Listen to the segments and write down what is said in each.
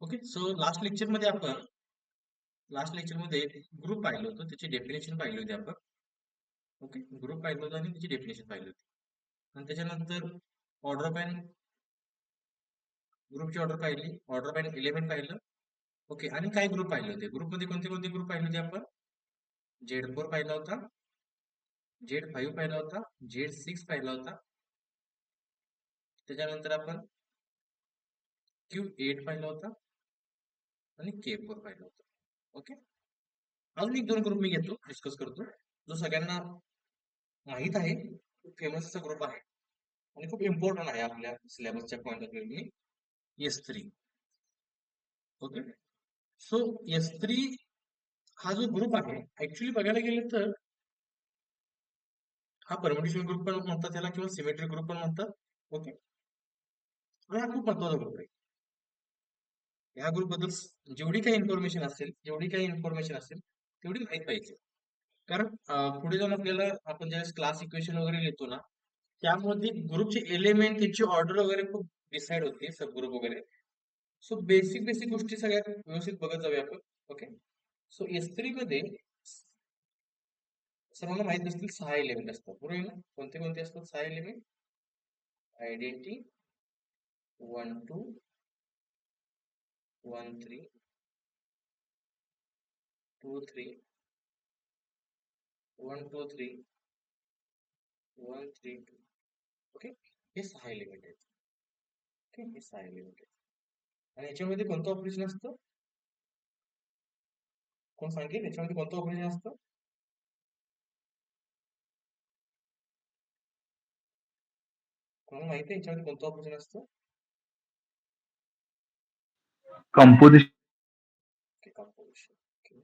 Okay. So last lecture मध्ये group पाहिलं होतं, त्याची डेफिनेशन पाहिली होती आपण. ओके, ग्रुप पाहिलं होतं आणि त्याची डेफिनेशन पाहिली होती. आणि त्याच्यानंतर ऑर्डर ऑफ एन ग्रुपची ऑर्डर ऑफ एन एलिमेंट पाहिलं. ओके, आणि काही ग्रुप पाहिले होते. ग्रुपमध्ये कोणते कोणते ग्रुप पाहिले होते आपण? Z4 पाहिला होता, Z5 पाहिला होता, Z6 पाहिला होता. त्याच्यानंतर आपण Q8 पाहिला होता आणि K4 पाहिला होता. ओके, अजून एक दोन ग्रुप मी घेतो, डिस्कस करतो, जो सगळ्यांना माहित आहे. खूप फेमस असा ग्रुप आहे आणि खूप इम्पॉर्टंट आहे आपल्या सिलेबसच्या point of view. S3. Okay. So S3 हा जो ग्रुप आहे, ऍक्च्युली बघायला गेलं तर हा परमिटेशन ग्रुप पण म्हणतात त्याला, किंवा सिमेट्रिक ग्रुप पण म्हणतात. ओके, आणि हा खूप महत्वाचा ग्रुप आहे. या ग्रुप बद्दल जेवढी काही इन्फॉर्मेशन असेल तेवढी माहित पाहिजे. कारण पुढे जाऊन आपल्याला, आपण ज्यावेळेस क्लास इक्वेशन वगैरे लिहितो ना, त्यामध्ये ग्रुपचे एलिमेंट, त्यांची ऑर्डर वगैरे खूप डिसाइड होते, सब ग्रुप वगैरे. सो बेसिक बेसिक गोष्टी सगळ्यात व्यवस्थित बघत जाऊया आपण. ओके. सो S3 मध्ये सर्वांना माहित असतील 6 एलिमेंट असतात, बरोबर आहे ना? कोणते कोणते असतात 6 एलिमेंट? आयडेंटिटी 1 2 1 3 2 3 1 2 3 1 3 2. ओके, हे 6 एलिमेंट आहेत. ओके, हे 6 एलिमेंट आहेत. आणि याच्यामध्ये कोणतं ऑपरेशन असतं? कोण सांगेल याच्यामध्ये कोणतं ऑपरेशन असतं? कोणाला माहिती आहे याच्यामध्ये कोणतं ऑपरेशन असतं? कंपोजिशन. Okay, composition. ओके,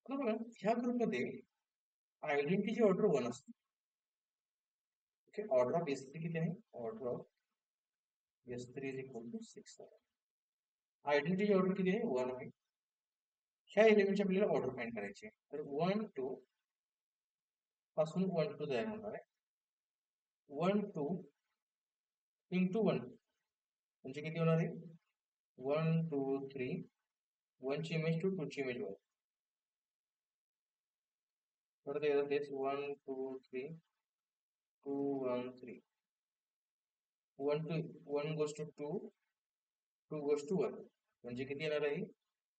आता बघा, ह्या ग्रुपमध्ये आयडेंटिटीची ऑर्डर 1 असते. ओके, ऑर्डर ऑफ S3 किती आहे? Order of S3 is equal to 6. आयडेंटिटीची ऑर्डर किती आहे? 1 आहे. ह्या एलिमेंटची आपल्याला ऑर्डर फाइंड करायची आहे. तर 1 2 पासून 1 2 तयार होणार आहे. 1 2 इंटू 1 म्हणजे किती होणार आहे? 1 2 3. 1 ची इमेज 2, 2 ची इमेज 1. परत एकदा तेच 1 2 3 2 1 3. 1 टू 1 गोes to 2, 2 goes to 1. म्हणजे किती येणार आहे?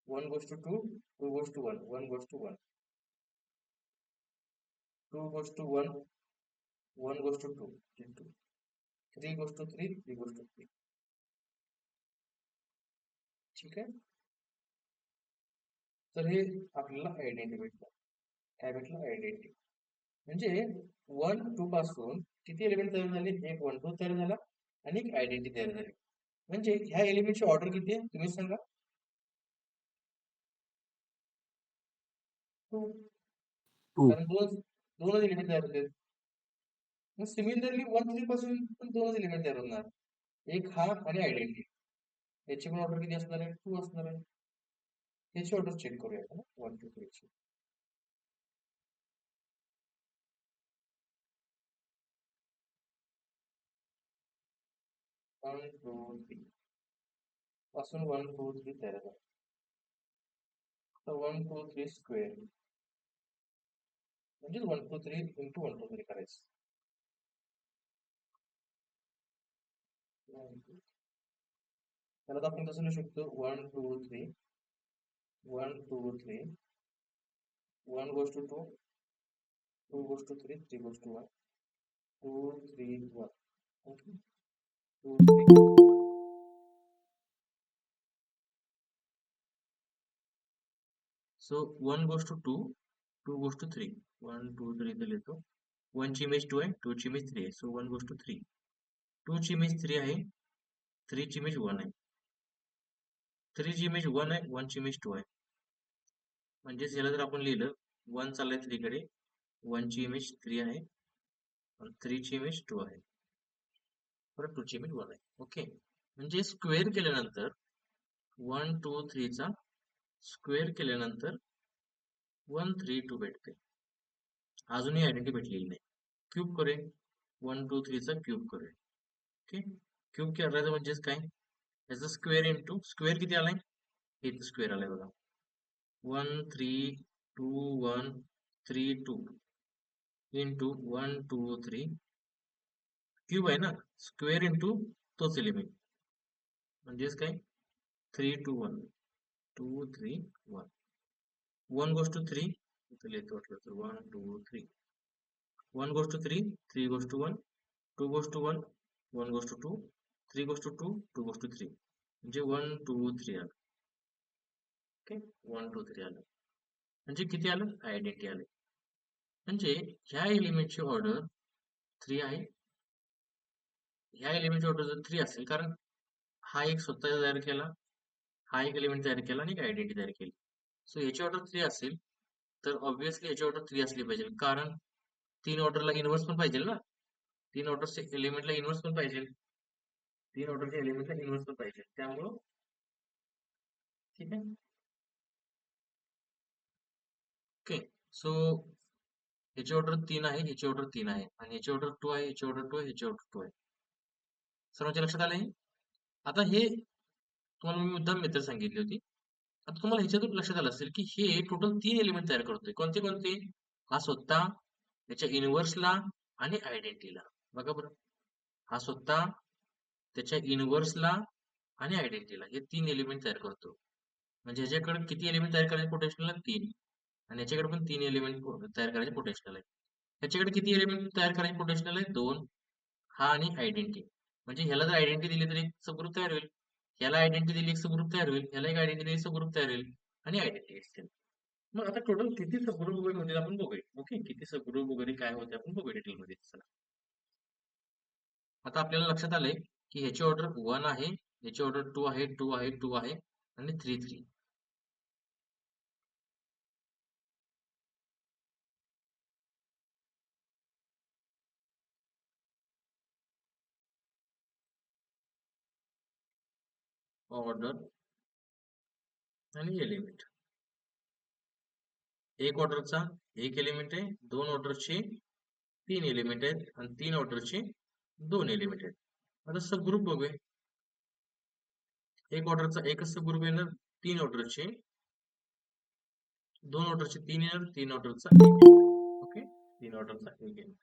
1 goes to 2, 2 goes to 1, 1 goes to 1, 2 goes to 1, 1 goes to 2, 3 goes to 3, 3 goes to 3. ठीक आहे. तर हे आपल्याला आयडेंटिटी भेटलं. काय भेटलं? आयडेंटिटी. म्हणजे 1 2 पासून किती एलिमेंट तयार झाले? एक 1 2 तयार झाला आणि एक आयडेंटिटी तयार झाली. म्हणजे ह्या एलिमेंटची ऑर्डर किती आहे तुम्ही सांगा? 2. 2. कारण दोनच एलिमेंट तयार होते. मग सिमिलरली 1 3 पासून पण दोनच एलिमेंट तयार होणार, एक हा आणि आयडेंटिटी. याची पण ऑर्डर किती असणार आहे? 2 असणार आहे. याची ऑर्डर चेक करूया आपण 1 2 3 ची. 1 2 3 पासून 1 2 3 तयार झाला. तर 1 2 3 स्क्वेअर म्हणजे 1 2 3 इंटू 1 2 3 करायचं. त्याला आपण कसं लिहू शकतो? 1 2 3 1 2 3 1 goes to 2, 2 goes to 3, 3 goes to 1, 2 3 1. Okay, 2 3. So 1 goes to 2, 2 goes to 3, 1 2 3 इथे लिहितो. 1 ची इमेज 2 आहे, 2 ची इमेज 3 आहे. So 1 goes to 3. 2 ची इमेज 3 आहे, 3 ची इमेज 1 आहे. 3 ची इमेज 1 आहे, 1 ची इमेज 2 आहे. म्हणजे याला जर आपण लिहिलं, 1 चाललंय 3 कडे, 1 ची इमेज 3 आहे आणि 3 ची इमेज 2 आहे. परत 2 ची इमेज 1 आहे. ओके, म्हणजे स्क्वेअर केल्यानंतर 1 2 3 चा स्क्वेअर केल्यानंतर 1 3 2 भेटते. अजूनही आयडेंटिटी भेटलेली नाही. क्यूब करूया, 1 2 3 चा क्यूब करूया. ओके, क्यूब करायचं म्हणजेच काय? याचा स्क्वेअर इंटू स्क्वेअर किती आलाय, हे स्क्वेअर आलाय बघा, 1 3 2 1 3 2 इंटू 1 2 3 क्यूब आहे ना, स्क्वेअर इंटू तोच एलिमेंट म्हणजेच काय 3 2 1 2 3 1 1 goes to 3 इथं लिहितो वाटलं तर 1 2 3 1 goes to 3 3 goes to 1 2 goes to 1 1 goes to 2 3 goes to 2 2 goes to 3 म्हणजे 1 2 3 आलं. ओके 1 2 3 आलं म्हणजे किती आलं, आयडेंटिटी आलं. म्हणजे ह्या एलिमेंटची ऑर्डर 3 आहे, ह्या एलिमेंटची ऑर्डर जर 3 असेल कारण हा एक स्वतः तयार केला, हा एक एलिमेंट तयार केला आणि एक आयडेंटिटी तयार केली. सो याची ऑर्डर 3 असेल तर ऑब्व्हियसली याची ऑर्डर 3 असली पाहिजे कारण 3 ऑर्डरला इन्व्हर्स पण पाहिजे ना, 3 ऑर्डरच्या एलिमेंटला इन्व्हर्स पण पाहिजे, 3 ऑर्डरच्या एलिमेंटला इन्व्हर्स पण पाहिजे, त्यामुळं ठीक आहे. ओके सो ह्याची ऑर्डर 3 आहे, ह्याची ऑर्डर 3 आहे आणि ह्याची ऑर्डर 2 आहे, ह्याची ऑर्डर 2 आहे, ह्याची ऑर्डर 2 आहे. सर्वांच्या लक्षात आलं हे? आता हे तुम्हाला मी मुद्दाम मेथड सांगितली होती. आता तुम्हाला ह्याच्यातून लक्षात आलं असेल की हे टोटल 3 एलिमेंट तयार करतोय. कोणते कोणते? हा स्वतः, त्याच्या इन्व्हर्सला आणि आयडेंटिटीला. बघा बरं, हा स्वतः, त्याच्या इन्व्हर्सला आणि आयडेंटिटीला हे 3 एलिमेंट तयार करतो. म्हणजे ह्याच्याकडे किती एलिमेंट तयार करायचे पोटेन्शियल आहे, 3, आणि याच्याकडे पण 3 एलिमेंट तयार करायचे पोटेन्शियल आहे. ह्याच्याकडे किती एलिमेंट तयार करायचे पोटेन्शियल आहे, 2, हा आणि आयडेंटिटी. म्हणजे ह्याला जर आयडेंटिटी दिली तर एक सबग्रुप तयार होईल, ह्याला आयडेंटिटी दिली एक सबग्रुप तयार होईल, ह्याला एक आयडेंटिटी दिली सबग्रुप तयार होईल आणि आयडेंटिटी एक्सटेंड. मग आता टोटल किती सबग्रुप वगैरे होतील आपण बघूया. ओके, किती सबग्रुप वगैरे काय होते आपण बघूया डिटेलमध्ये. चला आता आपल्याला लक्षात आलंय की ह्याची ऑर्डर 1 आहे, ह्याची ऑर्डर 2 आहे, 2 आहे, 2 आहे आणि 3 3. ऑर्डर आणि एलिमेंट, एक ऑर्डरचा एक एलिमेंट आहे, 2 ऑर्डरचे 3 एलिमेंट आहेत आणि 3 ऑर्डरचे 2 एलिमेंट आहेत. आता सबग्रुप बघूया. एक ऑर्डरचा एकच सबग्रुप येणार, 3 ऑर्डरचे 2 ऑर्डरचे 3 येणार, 3 ऑर्डरचा 1 येणार. ओके 3 ऑर्डरचा 1 येणार.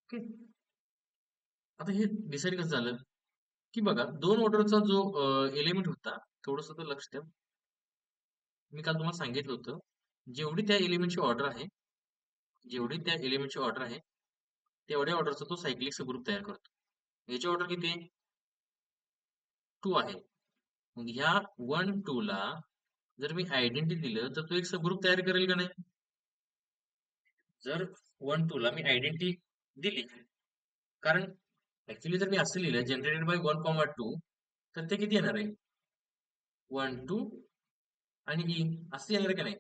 ओके आता हे डिसाईड कसं झालं की बघा 2 ऑर्डरचा जो एलिमेंट होता, थोडस तर लक्ष द्या. मी काल तुम्हाला सांगितलं होतं जेवढी त्या एलिमेंटची ऑर्डर आहे, जेवढी त्या एलिमेंटची ऑर्डर आहे तेवढ्या ऑर्डरचा तो सायक्लिक सबग्रुप तयार करतो. याची ऑर्डर किती आहे, 2 आहे. मग ह्या 1 2 ला जर मी आयडेंटिटी दिलं तर तो एक सबग्रुप तयार करेल का नाही. जर 1 2 ला मी आयडेंटिटी दिली, कारण ऍक्च्युली जर मी असं लिहिलं जनरेटेड बाय 1 2 तर ते किती येणार आहे, 1 2 आणि ई असं येणार आहे का नाही,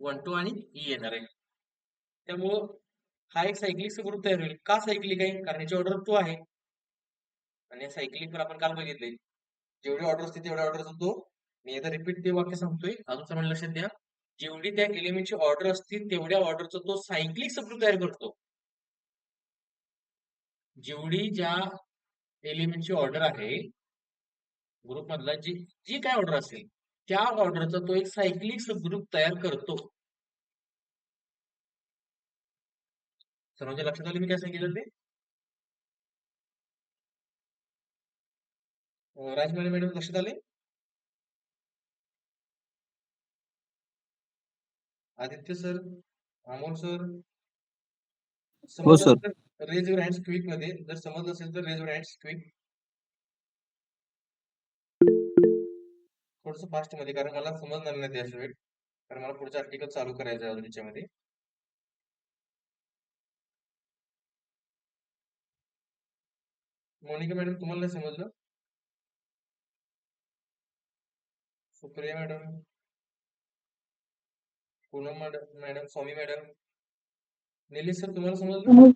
1 2 आणि ई येणार आहे. त्यामुळं हा एक सायक्लिक सबग्रुप तयार होईल. का सायक्लिक आहे, कारण याची ऑर्डर 2 आहे आणि सायक्लिक पण आपण काल बघितले जेवढी ऑर्डर असते तेवढ्या ऑर्डरचा तो, मी आता रिपीट ते वाक्य सांगतोय अजून समज लक्षात द्या, जेवढी त्या एलिमेंटची ऑर्डर असते तेवढ्या ऑर्डरचा तो सायक्लिक सबग्रुप तयार करतो. जेवढी ज्या एलिमेंटची ऑर्डर आहे ग्रुप मधला, जी जी काय ऑर्डर असेल त्या ऑर्डरचा तो एक सायक्लिक सबग्रुप तयार करतो. सर्वांच्या लक्षात आले मी काय सांगितलं ते. राजमाने मॅडम लक्षात आले, आदित्य सर, अमोल सर, हो समज सर. असेल तर रेज युअर हँड्स क्विक मध्ये, जर समज असेल तर रेज युअर हँड्स क्विक. थोडस फास्ट मध्ये कारण मला समजणार नाही त्याशिवाय, कारण मला पुढचं आर्टिकल चालू करायचं आहे अजून याच्यामध्ये. मोनिका मॅडम तुम्हाला नाही समजलं, सुप्रिया मॅडम, पूनम मॅडम, स्वामी मॅडम, निलेश सर तुम्हाला समजलं.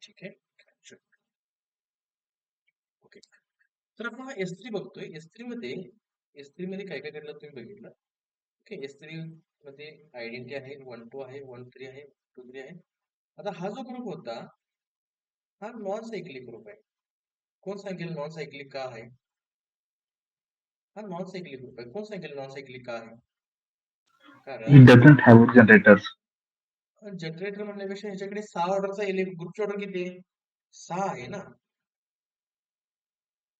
ठीक आहे ओके. तर आपण एस3 बघतोय, एस3 मध्ये काय काय करायला तुम्ही बघितलं. ओके, S3 मध्ये आयडेंटिटी आहे, 1 2 आहे, 1 3 आहे, 2 3 आहे. आता हा जो ग्रुप होता हा नॉन सायक्लिक ग्रुप आहे. कोण सांगेल नॉन सायक्लिक का आहे? हा नॉन सायक्लिक ग्रुप आहे. कोण सांगेल नॉन सायक्लिक का आहे? It कारण doesn't have generators. जनरेटर म्हणण्यापेक्षा ह्याच्याकडे 6 ऑर्डरचा ग्रुपची ऑर्डर किती आहे? 6 आहे ना.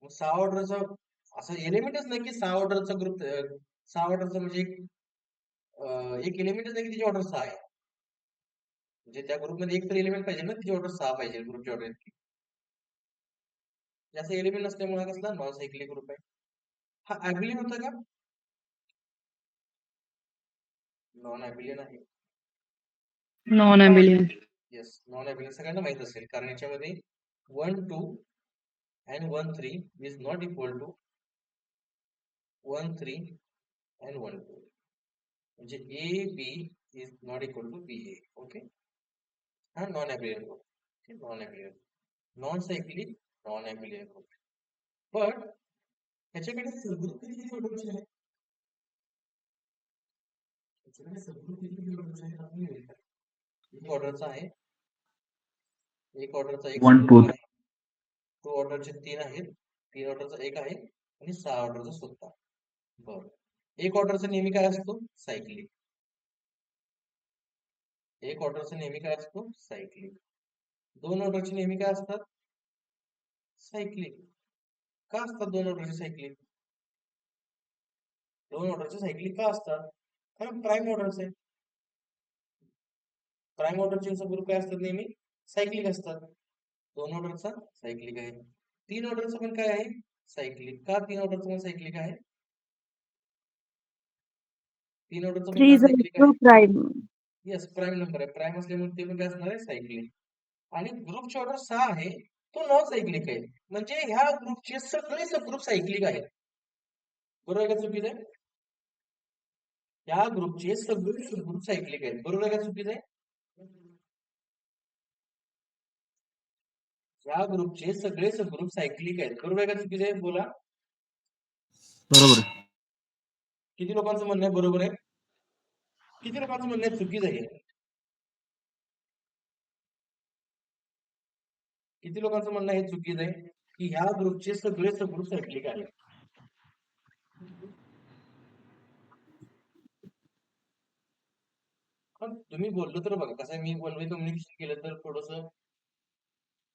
मग 6 ऑर्डरचा असं एलिमेंटच नाही की 6 ऑर्डरचा ग्रुप 6 ऑर्डरचा म्हणजे एक एलिमेंटच नाही की तिची ऑर्डर 6 आहे. म्हणजे त्या ग्रुपमध्ये एक तर एलिमेंट पाहिजे ना, तिची ऑर्डर 6 पाहिजे ग्रुपची ऑर्डर इतकी. जास्त एलिमेंट नसल्यामुळे हा कसला नॉन सायक्लिक ग्रुप आहे. हा ॲबिलियन होता का? नॉन ॲबिलियन आहे. नॉन का? ॲबिलियन. येस, नॉन ॲबिलियन सगळ्यांना माहित असेल कारण याच्यामध्ये 1 2 and 1 3 is not equal to 1 3 and 1 2. म्हणजे A B is not equal to B A. Okay, हा non abelian group. Non abelian, non cyclic non abelian group. पण ह्याच्याकडे सबग्रुप किती ऑर्डरचे आहेत? ह्याच्याकडे सबग्रुप किती ऑर्डरचे आहेत आपण verify. एक ऑर्डरचा आहे, एक ऑर्डरचा एक 1 2 सबग्रुप आहे, 2 ऑर्डरचे 3 आहेत, 3 ऑर्डरचा एक आहे आणि 6 ऑर्डरचा स्वतः. बरं, एक ऑर्डरचा नेहमी काय असतो? सायक्लिक. एक ऑर्डरचा नेहमी काय असतो? सायक्लिक. 2 ऑर्डरचे नेहमी काय असतात? सायक्लिक. का असतात 2 ऑर्डरचे सायक्लिक? 2 ऑर्डरचे सायक्लिक का असतात? कारण प्राईम ऑर्डरचे. प्राईम ऑर्डरचे सबग्रुप काय असतात? नेहमी सायक्लिक असतात. 2 ऑर्डरचा सायक्लिक आहे. 3 ऑर्डरचा पण काय आहे? सायक्लिक. का 3 ऑर्डरचा पण सायक्लिक आहे? 3 ऑर्डरचा पण 3 का is सायक्लिक also आहे? prime. येस, प्राईम नंबर आहे. प्राईम असल्यामुळे ते पण काय असणार आहे? सायक्लिक. आणि ग्रुपची ऑर्डर 6 आहे, तो नॉन सायक्लिक आहे. म्हणजे ह्या ग्रुपचे सगळे सबग्रुप सायक्लिक आहेत. बरोबर आहे का चुकीचं आहे? या ग्रुपचे सगळे सबग्रुप सायक्लिक आहेत. बरोबर आहे का चुकीचं आहे? या ग्रुपचे सगळे सबग्रुप सायक्लिक आहेत. बरोबर आहे का चुकीचं आहे? बोला. बरोबर. किती लोकांचं म्हणणं आहे बरोबर आहे? किती लोकांचं म्हणणं आहे चुकीचं आहे? किती लोकांचं म्हणणं आहे चुकीचं आहे की ह्या ग्रुपचे सगळे सबग्रुप सायक्लिक आहेत? पण तुम्ही बोललो तर बघा कसं आहे, मी वन वे कम्युनिकेशन केलं तर थोडस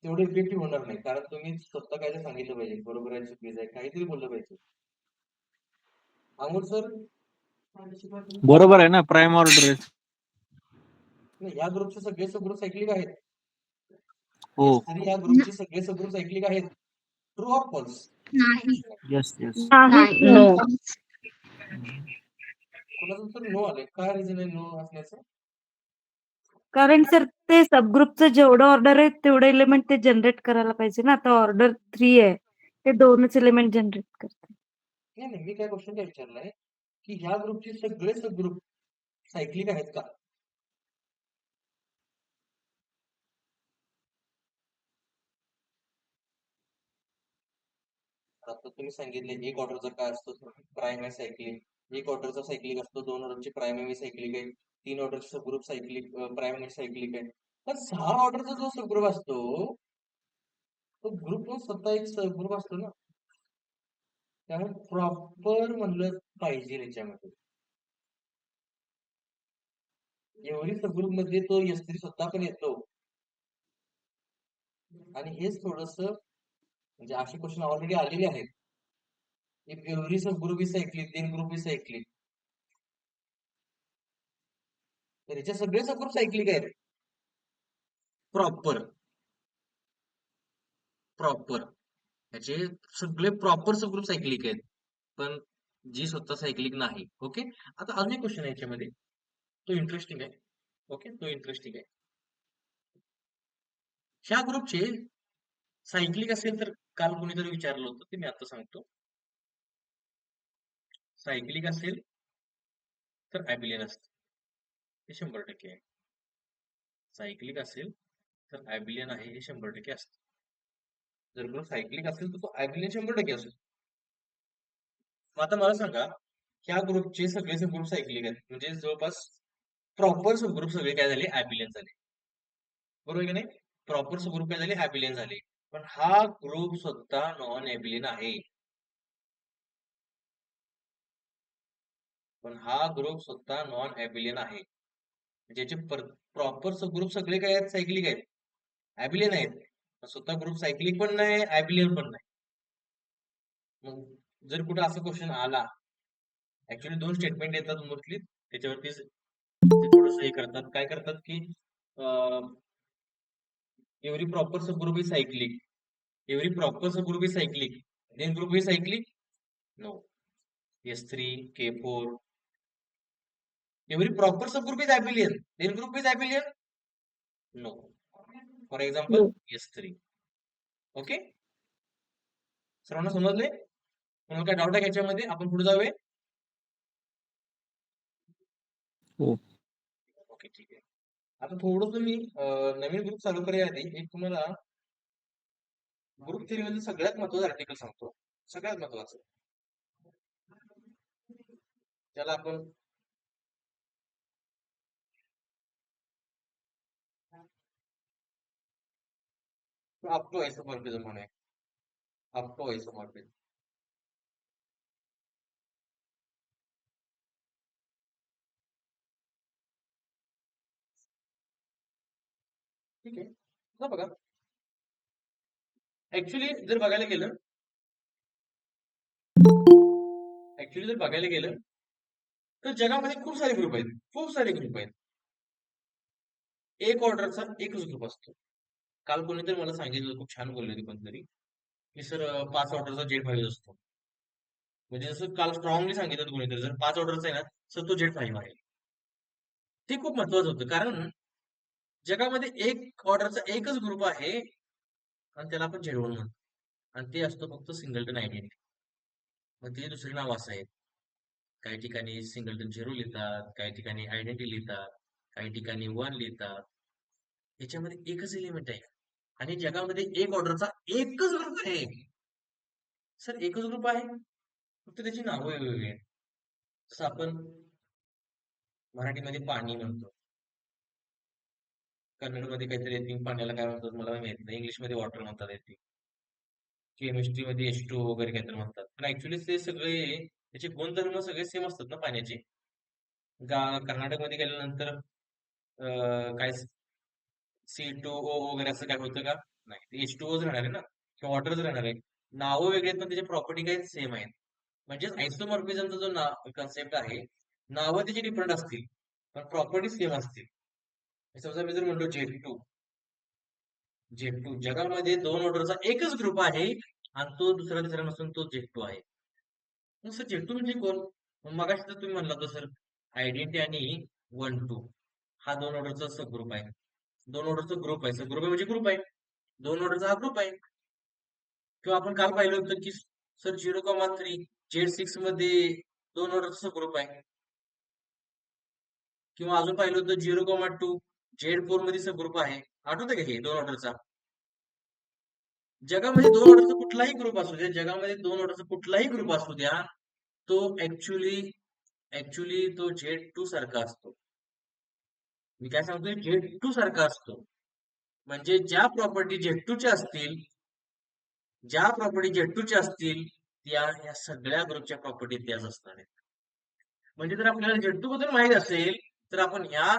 तेवढं इफेक्टिव्ह होणार नाही कारण तुम्ही स्वतः काय ते सांगितलं पाहिजे. बरोबर आहे चुकीचं आहे काहीतरी बोललं पाहिजे. अमोल सर, बरोबर आहे ना, प्राईम ऑर्डर आहे. या ग्रुपचे सगळे सबग्रुप सायक्लिक आहेत. हो. तरी या ग्रुपचे सगळे सबग्रुप सायक्लिक आहेत. True or false? Yes yes. नाही. नो. कोणाचं तर नो आलंय. काय रिझन आहे नो असण्याचं? कारण सर ते सबग्रुपचं जेवढं ऑर्डर आहे तेवढे एलिमेंट ते जनरेट करायला पाहिजे ना. आता ऑर्डर 3 आहे, ते 2च एलिमेंट जनरेट करते. नाही नाही, मी काय क्वेश्चन काय विचारलाय की ह्या ग्रुपचे सगळे सबग्रुप सायक्लिक आहेत का? आता तुम्ही सांगितले एक ऑर्डरचा काय असतो? प्राईम आहे सायक्लिक. एक ऑर्डरचा सायक्लिक असतो, 2 ऑर्डरचे प्रायमरी सायक्लिक आहे, 3 ऑर्डरचे सबग्रुप सायक्लिक प्रायमरी सायक्लिक आहे. पण 6 ऑर्डरचा जो सबग्रुप असतो तो ग्रुप स्वतः एक सबग्रुप असतो ना. त्यामुळे प्रॉपर म्हणलं पाहिजे याच्यामध्ये. एव्हरी सबग्रुप मध्ये तो S3 स्वतः पण येतो. आणि हेच थोडस म्हणजे असे क्वेश्चन ऑलरेडी आलेले आहेत. If every subgroup is cyclic then group is cyclic. तर याचे सगळे सबग्रुप सायक्लिक आहेत. प्रॉपर प्रॉपर याचे सगळे प्रॉपर सबग्रुप सायक्लिक आहेत. पण जी स्वतः सायक्लिक नाही. ओके, आता अजून एक क्वेश्चन आहे याच्यामध्ये, तो इंटरेस्टिंग आहे. ओके, तो इंटरेस्टिंग आहे. ह्या ग्रुपचे सायक्लिक असेल तर काल कोणीतरी विचारलं होतं ते मी आता सांगतो. सायक्लिक असेल तर ॲबिलियन असतं, हे 100% आहे. सायक्लिक असेल तर ॲबिलियन आहे हे 100% असतं. जर ग्रुप सायक्लिक असेल तर तो ॲबिलियन 100% असतो. मग आता मला सांगा ह्या ग्रुपचे सगळे सबग्रुप सायक्लिक आहेत, म्हणजे जवळपास प्रॉपर सबग्रुप सगळे काय झाले, ऍबिलियन झाले. बरोबर आहे की नाही? प्रॉपर सबग्रुप काय झाले, ऍबिलियन झाले. पण हा ग्रुप स्वतः नॉन ऍबिलियन आहे. पण हा ग्रुप स्वतः नॉन ऍबिलियन आहे. ज्याचे प्रॉपर सबग्रुप सगळे काय आहेत, सायक्लिक आहेत, ऍबिलियन आहेत. स्वतः ग्रुप सायक्लिक पण नाही, ऍबिलियन पण नाही. मग जर कुठे असा क्वेश्चन आला, ऍक्च्युली 2 स्टेटमेंट येतात मोस्टली, त्याच्यावरती ते थोडस हे करतात, काय करतात की every proper subgroup is cyclic, every proper subgroup is cyclic, then group is cyclic, no. S3, K4, every proper subgroup is abelian, then group is abelian, no. For example, No. S3. Okay, सर्वांना समजले? तुम्हाला काय doubt आहे याच्यामध्ये? आपण पुढे जाऊया. हो. ओके, ठीक आहे. आता थोडं मी नवीन ग्रुप चालू करण्याआधी एक तुम्हाला ग्रुप थेअरी मध्ये सगळ्यात महत्वाचं आर्टिकल सांगतो, सगळ्यात महत्वाचं, त्याला आपण अप टू आयसोमॉर्फिझम म्हणूया. Up to isomorphism. ठीक आहे, आता बघा, ऍक्च्युली जर बघायला गेलं तर जगामध्ये खूप सारे ग्रुप आहेत, खूप सारे ग्रुप आहेत. एक ऑर्डरचा एकच ग्रुप असतो. काल कोणीतरी मला सांगितलं, खूप छान बोलले होते कोणतरी, की सर 5 ऑर्डरचा जेट फाईव्ह असतो. म्हणजे जसं काल स्ट्रॉंगली सांगितलं कोणीतरी, जर 5 ऑर्डरचा आहे ना, सर तो जेट फाईव्ह आहे. ते खूप महत्वाचं होतं, कारण जगामध्ये एक ऑर्डरचा एकच ग्रुप आहे आणि त्याला आपण जेट वन म्हणतो, आणि ते असतो फक्त सिंगलटन आयडेंटिटी. मग ते दुसरे नाव असं आहेत, काही ठिकाणी सिंगलटन झिरो लिहितात, काही ठिकाणी आयडेंटिटी लिहितात, काही ठिकाणी वन लिहितात. याच्यामध्ये एकच एलिमेंट आहे आणि जगामध्ये एक ऑर्डरचा एकच ग्रुप आहे. सर एकच ग्रुप आहे, फक्त त्याची नावं वेगवेगळी आहेत. जसं आपण मराठीमध्ये पाणी म्हणतो, कन्नडमध्ये काहीतरी येते पाण्याला काय म्हणतात मला माहित नाही, इंग्लिशमध्ये वॉटर म्हणतात येते, केमिस्ट्रीमध्ये H2 वगैरे काहीतरी म्हणतात. पण ऍक्च्युली ते सगळे त्याचे गुणधर्म सगळे सेम असतात ना पाण्याचे. कर्नाटकमध्ये गेल्यानंतर काय C2O वगैरे असं काय होतं का? नाही, ते H2Oच राहणार आहे ना, किंवा वॉटरच राहणार आहे. नावं वेगळे आहेत पण त्याच्या प्रॉपर्टी काही सेम आहेत. म्हणजेच आयसोमॉर्फिझमचा जो कन्सेप्ट आहे, नावं त्याची डिफरंट असतील पण प्रॉपर्टी सेम असतील. समजा मी जर म्हणलो Z2, जगामध्ये 2 ऑर्डरचा एकच ग्रुप आहे आणि तो दुसरा तिसरा नसून तो Z2 आहे. मग सर Z2 म्हणजे कोण? मग तर तुम्ही म्हणला तर सर आयडेंटिटी आणि 1-2 हा 2 ऑर्डरचा सब ग्रुप आहे. 2 ऑर्डरचा ग्रुप आहे, सब ग्रुप आहे म्हणजे ग्रुप आहे. 2 ऑर्डरचा हा ग्रुप आहे. किंवा आपण काल पाहिलं होतं की सर 0,3 Z6 मध्ये 2 ऑर्डरचा ग्रुप आहे. किंवा अजून पाहिलं होतं 0,2 Z4 मध्ये सब ग्रुप आहे. आठवतं का हे 2 ऑर्डरचा? जगामध्ये 2 ऑर्डरचा कुठलाही ग्रुप असू द्या, जगामध्ये 2 ऑर्डरचा कुठलाही ग्रुप असू द्या, तो ऍक्च्युली तो Z2 सारखा असतो. मी काय सांगतोय, Z2 सारखा असतो. म्हणजे ज्या प्रॉपर्टी Z2 च्या असतील, त्या या सगळ्या ग्रुपच्या प्रॉपर्टी त्याच असणार आहेत. म्हणजे जर आपल्याला Z2 बद्दल माहित असेल तर आपण ह्या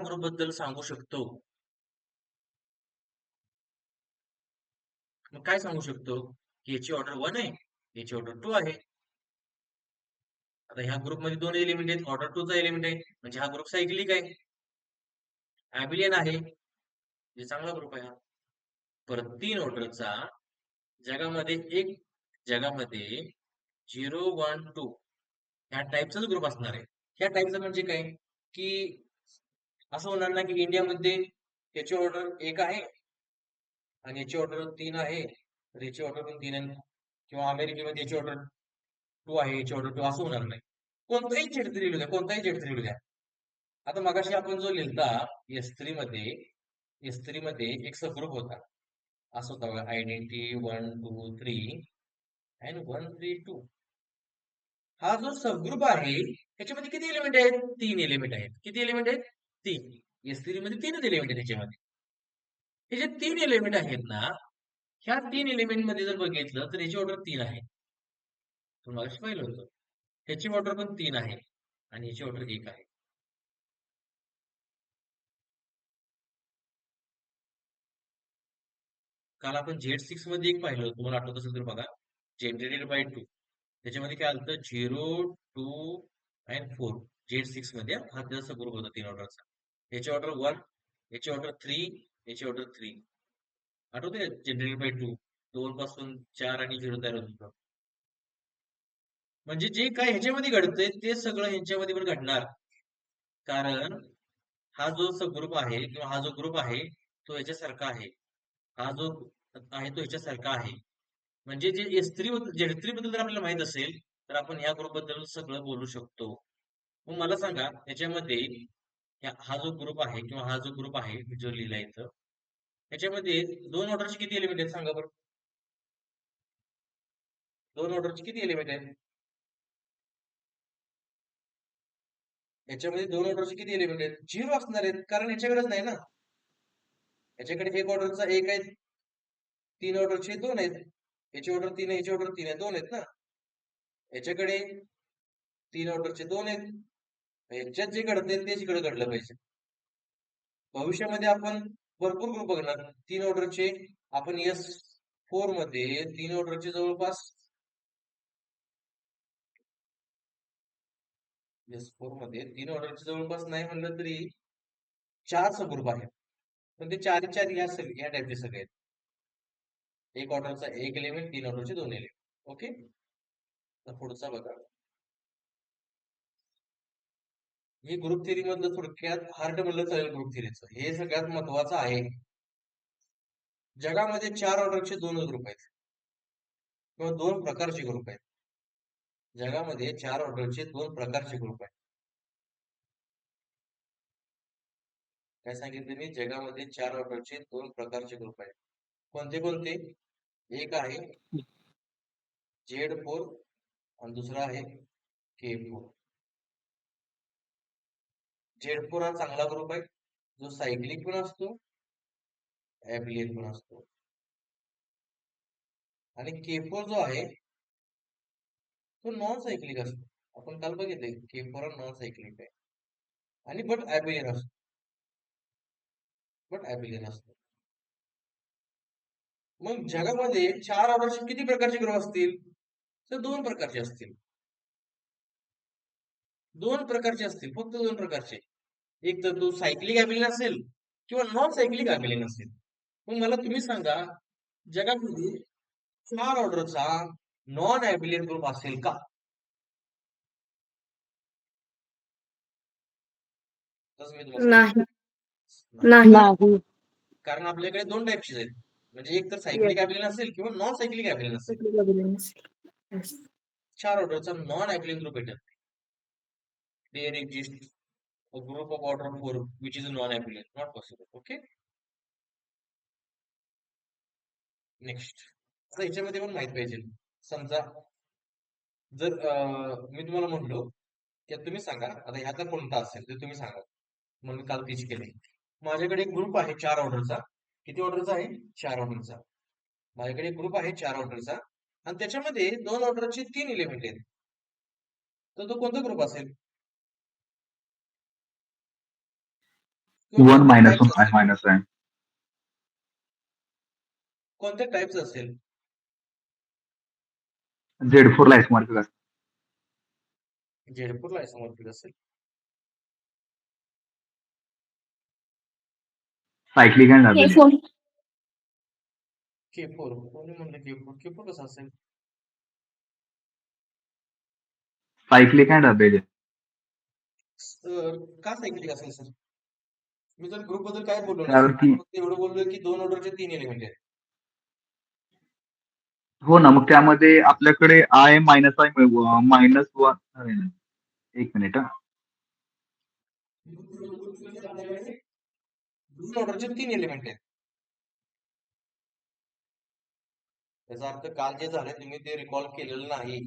ग्रुप बद्दल सांगू शकतो. मग काय सांगू शकतो की याची ऑर्डर 1 आहे, याची ऑर्डर 2 आहे. आता ह्या ग्रुपमध्ये 2 एलिमेंट आहेत, ऑर्डर 2 चा एलिमेंट आहे, म्हणजे हा ग्रुप सायक्लिक आहे, ऍबिलियन आहे, म्हणजे चांगला ग्रुप आहे हा. परत 3 ऑर्डरचा जगामध्ये 0, 1, 2 ह्या टाईपचाच ग्रुप असणार आहे. ह्या टाईपचं म्हणजे काय की असं होणार ना की इंडियामध्ये याची ऑर्डर 1 आहे आणि याची ऑर्डर 3 आहे, तर याची ऑर्डर पण 3 आहे. किंवा अमेरिकेमध्ये याची ऑर्डर 2 आहे, याची ऑर्डर 2, असं होणार नाही. कोणताही Z3 लिहू द्या, कोणताही Z3 लिहू द्या. आता मगाशी आपण जो लिहिलता S3 मध्ये एक सबग्रुप होता, असं होता बघा, आयडेंटिटी 1, 2, 3 अँड 1, 3, 2. हा जो सबग्रुप आहे त्याच्यामध्ये किती एलिमेंट आहेत? 3 एलिमेंट आहेत. किती एलिमेंट आहेत? 3. S3 मध्ये 3च एलिमेंट आहेत त्याच्यामध्ये. हे जे 3 एलिमेंट आहेत ना, ह्या 3 एलिमेंट मध्ये जर बघितलं तर याची ऑर्डर 3 आहे. तुम्हाला पाहिलं होतं. ह्याची ऑर्डर पण 3 आहे आणि ह्याची ऑर्डर 1 आहे. काल आपण Z6 मध्ये एक पाहिलं होतं, तुम्हाला आठवत असेल तर बघा, जनरेटेड बाय 2. त्याच्यामध्ये काय आलं? 0, 2 अँड 4. Z6 मध्ये हा त्याचा ग्रुप होता 3 ऑर्डरचा. याची ऑर्डर 1, याची ऑर्डर 3, याची ऑर्डर 3. आठवतंय? Generated by 2. 2 पासून 4 आणि 0 तयार होत होतं. म्हणजे जे काय ह्याच्यामध्ये घडतंय ते सगळं ह्याच्यामध्ये पण घडणार. कारण हा जो सबग्रुप आहे किंवा हा जो ग्रुप आहे तो ह्याच्यासारखा आहे. हा जो आहे तो ह्याच्यासारखा आहे. म्हणजे जे Z3 बद्दल जर आपल्याला माहित असेल तर आपण ह्या ग्रुप बद्दल सगळं बोलू शकतो. मग मला सांगा याच्यामध्ये हा जो ग्रुप आहे किंवा हा जो ग्रुप आहे जो लिहिला इथं, याच्यामध्ये 2 ऑर्डरचे किती एलिमेंट आहेत सांगा बरं? 2 ऑर्डरचे किती एलिमेंट आहेत? याच्यामध्ये 2 ऑर्डरचे किती एलिमेंट आहेत? 0 असणार आहेत, कारण याच्याकडेच नाही ना. याच्याकडे 1 ऑर्डरचा 1 आहे, 3 ऑर्डरचे 2 आहेत. याची ऑर्डर 3 आहे, याची ऑर्डर 3 आहे, 2 आहेत ना. याच्याकडे 3 ऑर्डरचे 2 आहेत. याच्यात जे घडते तेच इकडे घडलं पाहिजे. भविष्यामध्ये आपण भरपूर ग्रुप बघणार 3 ऑर्डरचे. आपण S4 मध्ये 3 ऑर्डरचे जवळपास S4 मध्ये 3 ऑर्डरचे जवळपास नाही म्हणलं तरी 4 सबग्रुप आहेत. पण ते 4 ह्या टाईपचे सगळे आहेत. 1 ऑर्डरचा 1 एलिमेंट, 3 ऑर्डरचे 2 एलिमेंट. ओके, तर पुढचा बघा. हे ग्रुप थिअरी मधलं थोडक्यात हार्ट म्हणलं चालेल ग्रुप थिअरीचं. हे सगळ्यात महत्वाचं आहे. जगामध्ये 4 ऑर्डरचे 2 ग्रुप आहेत किंवा 2 प्रकारचे ग्रुप आहेत. जगामध्ये 4 ऑर्डरचे 2 प्रकारचे ग्रुप आहेत. काय सांगितले मी? जगामध्ये 4 ऑर्डरचे 2 प्रकारचे ग्रुप आहेत. कोणते कोणते? एक आहे Z4 आणि दुसरा आहे K4. Z4 हा चांगला ग्रुप आहे, जो सायक्लिक पण असतो, ऍबिलियन पण असतो. आणि K4 जो आहे तो नॉन सायक्लिक असतो. आपण काल बघितले K4 नॉन सायक्लिक आहे आणि बट ऍबिलियन असतो. मग जगामध्ये 4 ऑर्डरचे किती प्रकारचे ग्रुप असतील? तर 2 प्रकारचे असतील. 2 प्रकारचे असतील, फक्त 2 प्रकारचे. एक तर तो सायक्लिक ऍबिलियन असेल किंवा नॉन सायक्लिक ऍबिलियन असेल. मग मला तुम्ही सांगा जगामध्ये 4 ऑर्डरचा नॉन ऍबिलियन ग्रुप असेल का? तसं मी तुम्हाला नाही सांगतो. नाही कारण आपल्याकडे 2 टाईपचे आहेत. म्हणजे एक तर सायक्लिक ऍबिलियन असेल किंवा नॉन सायक्लिक ऍबिलियन असेल. 4 ऑर्डरचा नॉन ऍबिलियन ग्रुप भेटत नाही. There exists a group of order 4 which is non-abelian, not possible. Okay, next. आता याच्यामध्ये पण माहित पाहिजे. समजा जर मी तुम्हाला म्हणलो की तुम्ही सांगा आता ह्याचा कोणता असेल ते तुम्ही सांगा, मग मी काल टीच केले. माझ्याकडे एक ग्रुप आहे 4 ऑर्डरचा. किती ऑर्डरचा आहे? 4 ऑर्डरचा. माझ्याकडे एक ग्रुप आहे 4 ऑर्डरचा आणि त्याच्यामध्ये 2 ऑर्डरचे 3 एलिमेंट आहेत. तर तो कोणता ग्रुप असेल? 1 minus 1 I minus I. कोणत्या टाईपचा असेल? Z4 ला isomorphic असतं. Z4 ला आयसोमॉर्फिक असेल. Cyclic and abelian. K4 कोणी म्हणलं K4 कसं असेल? Cyclic and abelian. का सायक्लिक असेल सर? मी तर ग्रुप बद्दल काय बोललो नाही, त्यावरती फक्त एवढं बोललोय की 2 ऑर्डरचे 3 एलिमेंट आहेत. हो ना, मग त्यामध्ये आपल्याकडे I मायनस I मायनस 1. एक मिनिट. 2 ऑर्डरचे 3 एलिमेंट आहेत. त्याचा अर्थ काल जे झालं तुम्ही ते रिकॉल केलेलं नाही.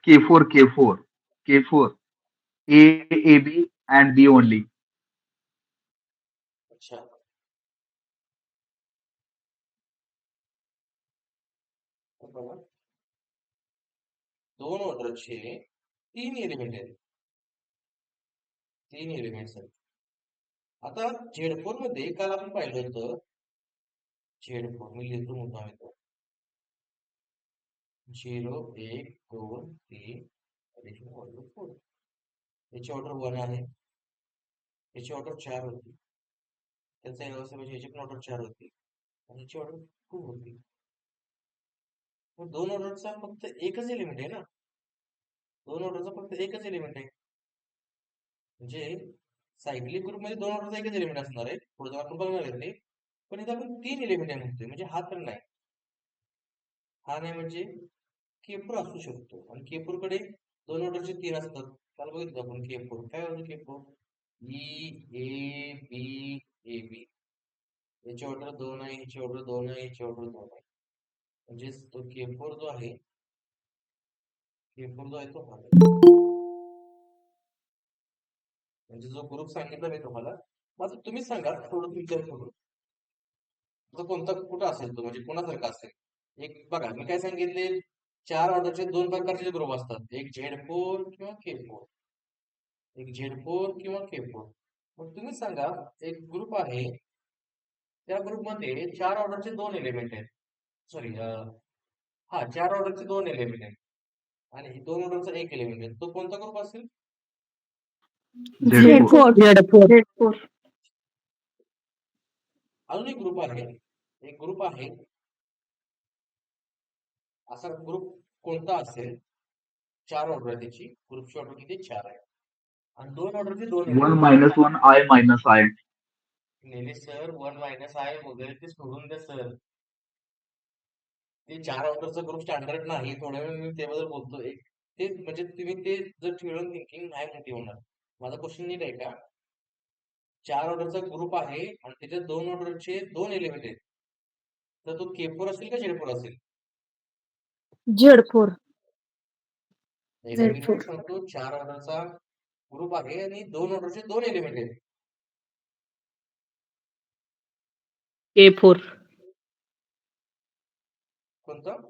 K4 A B and B only. अच्छा, तर बघा, दोन ऑर्डरचे तीन एलिमेंट आहेत. तीन एलिमेंट्स आहेत. आता Z4 मध्ये काल आपण पाहिलं होतं, Z4 मी लिहितो मुद्दाम इथं. 0 1 2 3 addition ऑर्डर 4. याची ऑर्डर 1 आहे, याची ऑर्डर 4 होती, त्याचा व्यवस्था म्हणजे याची पण ऑर्डर 4 होती आणि याची ऑर्डर 2 होती. मग दोन ऑर्डरचा फक्त एकच एलिमेंट आहे ना, दोन ऑर्डरचा फक्त एकच एलिमेंट आहे. म्हणजे सायक्लिक ग्रुप मध्ये दोन ऑर्डरचा एकच एलिमेंट असणार आहे, पुढे जाऊन आपण बघणार आहे ते. पण इथे आपण तीन एलिमेंट आहे म्हणतोय, म्हणजे हा तर नाही, हा नाही म्हणजे केपूर असू शकतो. आणि केपूर कडे दोन ऑर्डरचे तीन असतात. काल बघितलं आपण केपूर काय होतं. Kapoor E A B A B, याची ऑर्डर 2 आहे, याची ऑर्डर 2 आहे, याची ऑर्डर 2 आहे. म्हणजे तो केपूर जो आहे, केपूर जो आहे तो हा आहे. म्हणजे जो ग्रुप सांगितला मी तुम्हाला, माझं तुम्हीच सांगा, थोडं विचार करून तो कोणता कुठं असेल, तो म्हणजे कोणासारखा असेल. एक बघा, मी काय सांगितले, चार ऑर्डरचे दोन प्रकारचे ग्रुप असतात, एक Z4 किंवा K4, एक Z4 किंवा K4. मग तुम्ही सांगा, एक ग्रुप आहे, त्या ग्रुपमध्ये चार ऑर्डरचे दोन एलिमेंट आहेत. सॉरी, हा, चार ऑर्डरचे दोन एलिमेंट आहेत आणि दोन ऑर्डरचा एक एलिमेंट आहे. तो कोणता ग्रुप असेल? Z4. Z4. अजून एक ग्रुप आहे, एक ग्रुप आहे, असा ग्रुप कोणता असेल, चार ऑर्डर आहे त्याची, ग्रुपची ऑर्डर किती, चार आहे आणि दोन ऑर्डरचे दोन 1 एलिमेंट. - 1 I - I. नेले सर, 1 - I वगैरे ते सोडून द्या सर, ते चार ऑर्डरचा ग्रुप स्टँडर्ड नाही. थोड्या वेळ मी त्याबद्दल बोलतो. एक ते म्हणजे तुम्ही ते जर ठेवून थिंकिंग नाही मोठी होणार. माझा क्वेश्चन नीट आहे का? चार ऑर्डरचा ग्रुप आहे आणि त्याच्यात दोन ऑर्डरचे दोन एलिमेंट आहेत, तर तो केफोर असेल का Z4 असेल? Z4. एकदा मी नीट सांगतो, चार ऑर्डरचा ग्रुप आहे आणि दोन ऑर्डरचे दोन एलिमेंट आहेत. K4. कोणतं?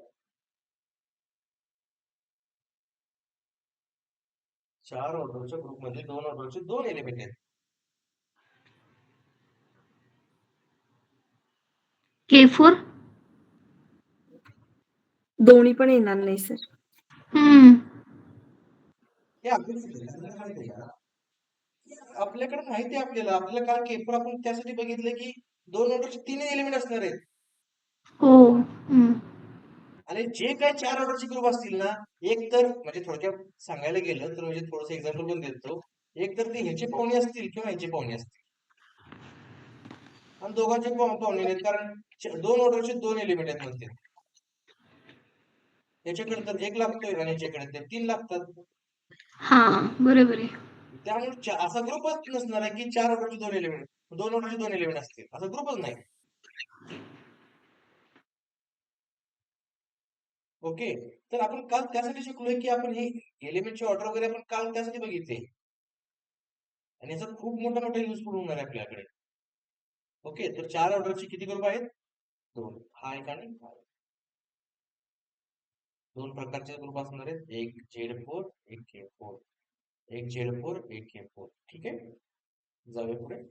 चार ऑर्डरच्या ग्रुपमध्ये दोन ऑर्डरचे दोन एलिमेंट आहेत. K4. दोन्ही पण येणार नाही सर. हे आपल्याला माहिती आहे का? आपल्याकडे माहिती आहे, आपल्याला काल केपर आपण त्यासाठी बघितलं की दोन ऑर्डरचे तीन एलिमेंट असणार आहेत. हो. आणि जे काही चार ऑर्डरचे ग्रुप असतील ना, एक तर म्हणजे थोडक्यात सांगायला गेलं तर, म्हणजे थोडस एक्झाम्पल पण देतो, एक तर ते ह्याचे पाहुणे असतील किंवा ह्याचे पाहुणे असतील, आणि दोघांचे पाहुणे नाहीत, कारण दोन ऑर्डरचे दोन एलिमेंट आहेत म्हणते. याच्याकडे तर एक लागतोय आणि याच्याकडे ते तीन लागतात. हा, बरोबर आहे. त्यामुळे असा ग्रुपच नसणार आहे की चार ऑर्डरचे दोन एलिमेंट, दोन ऑर्डरचे दोन एलिमेंट असतील, असा ग्रुपच नाही. ओके, तर आपण काल त्यासाठी शिकलोय की आपण हे एलिमेंटची ऑर्डर वगैरे आपण काल त्यासाठी बघितले, आणि याचा खूप मोठा मोठा युजफुल होणार आहे आपल्याकडे. ओके, तर चार ऑर्डरचे किती ग्रुप आहेत? दोन, हा एक आणि हा एक. दोन प्रकारचे ग्रुप असणार आहेत, एक Z4 एक K4, एक Z4 एक K4. ठीक आहे, जाऊया पुढे.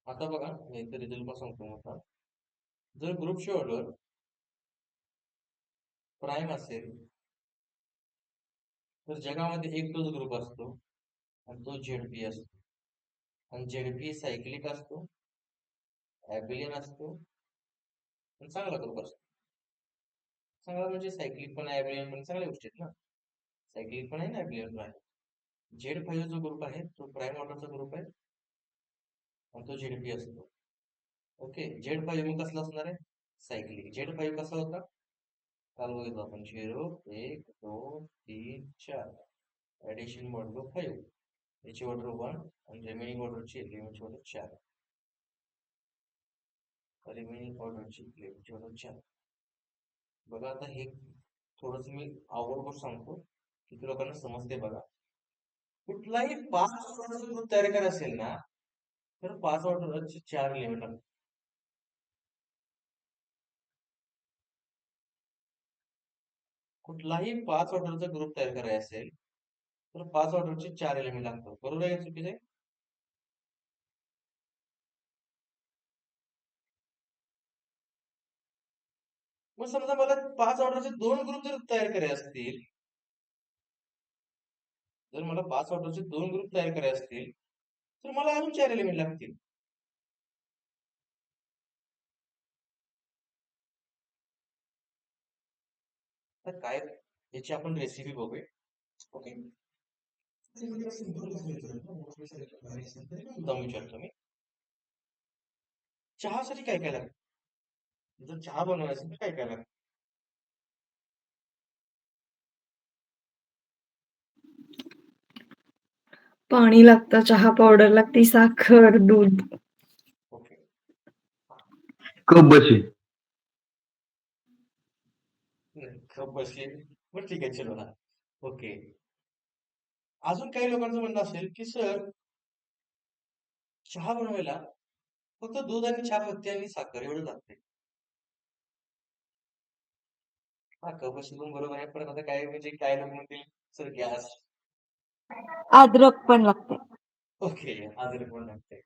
आता बघा, मी इथे रिझल्ट पण सांगतो आता. जर ग्रुपची ऑर्डर प्राईम असेल तर जगामध्ये एक तोच ग्रुप असतो आणि तो ZP असतो. आणि ZP सायक्लिक असतो, ॲबिलियन असतो, आणि चांगला ग्रुप असतो. चांगला म्हणजे सायक्लिक पण आहे, ॲबिलियन पण, चांगल्या गोष्टी आहेत ना. सायक्लिक पण आहे ना, ॲबिलियन पण आहे. Z5 जो ग्रुप आहे तो प्राईम ऑर्डरचा ग्रुप आहे आणि तो ZP असतो. ओके. Z5 मग कसला असणार आहे? सायक्लिक. Z5 कसा होता? काल बघितलं आपण 0 1 2 3 4 ऍडिशन मॉड्युलो 5 याची ऑर्डर 1 आणि रिमेनिंग ऑर्डरची लिमिटची ऑर्डर 4 रिमेनिंग ऑर्डरची लिमिटची ऑर्डर 4. बघा आता हे थोडस मी अवघड गोष्ट सांगतो किती लोकांना समजते बघा. कुठलाही 5 ऑर्डरचा ग्रुप तयार करायचा असेल ना तर 5 ऑर्डरचे 4 लिमिट लागतात. कुठलाही 5 ऑर्डरचा ग्रुप तयार करायचा असेल तर 5 ऑर्डरचे 4 एलिमेंट लागतात. बरोबर आहे का चुकीचं आहे? मग समजा मला 5 ऑर्डरचे 2 ग्रुप जर तयार करायचे असतील, जर मला 5 ऑर्डरचे 2 ग्रुप तयार करायचे असतील तर मला अजून 4 एलिमेंट लागतील. तर काय याची आपण रेसिपी बघूया. ओके. मुद्दाम विचारतो मी. चहासाठी काय काय लागतं? जर चहा बनवायचा तर काय काय लागतं? पाणी लागतं, चहा पावडर लागते, साखर, दूध. ओके. कप बशी. कप बसली. बरं ठीक आहे, चलो हा. ओके. अजून काही लोकांचं म्हणणं असेल की सर चहा बनवायला फक्त दूध आणि चहा पत्ती आणि साखर एवढं लागते. हा, कप बशी पण बरोबर आहे, पण आता काय म्हणजे काय लोक म्हणतील सर गॅस. अद्रक पण लागते. ओके, अद्रक पण लागते.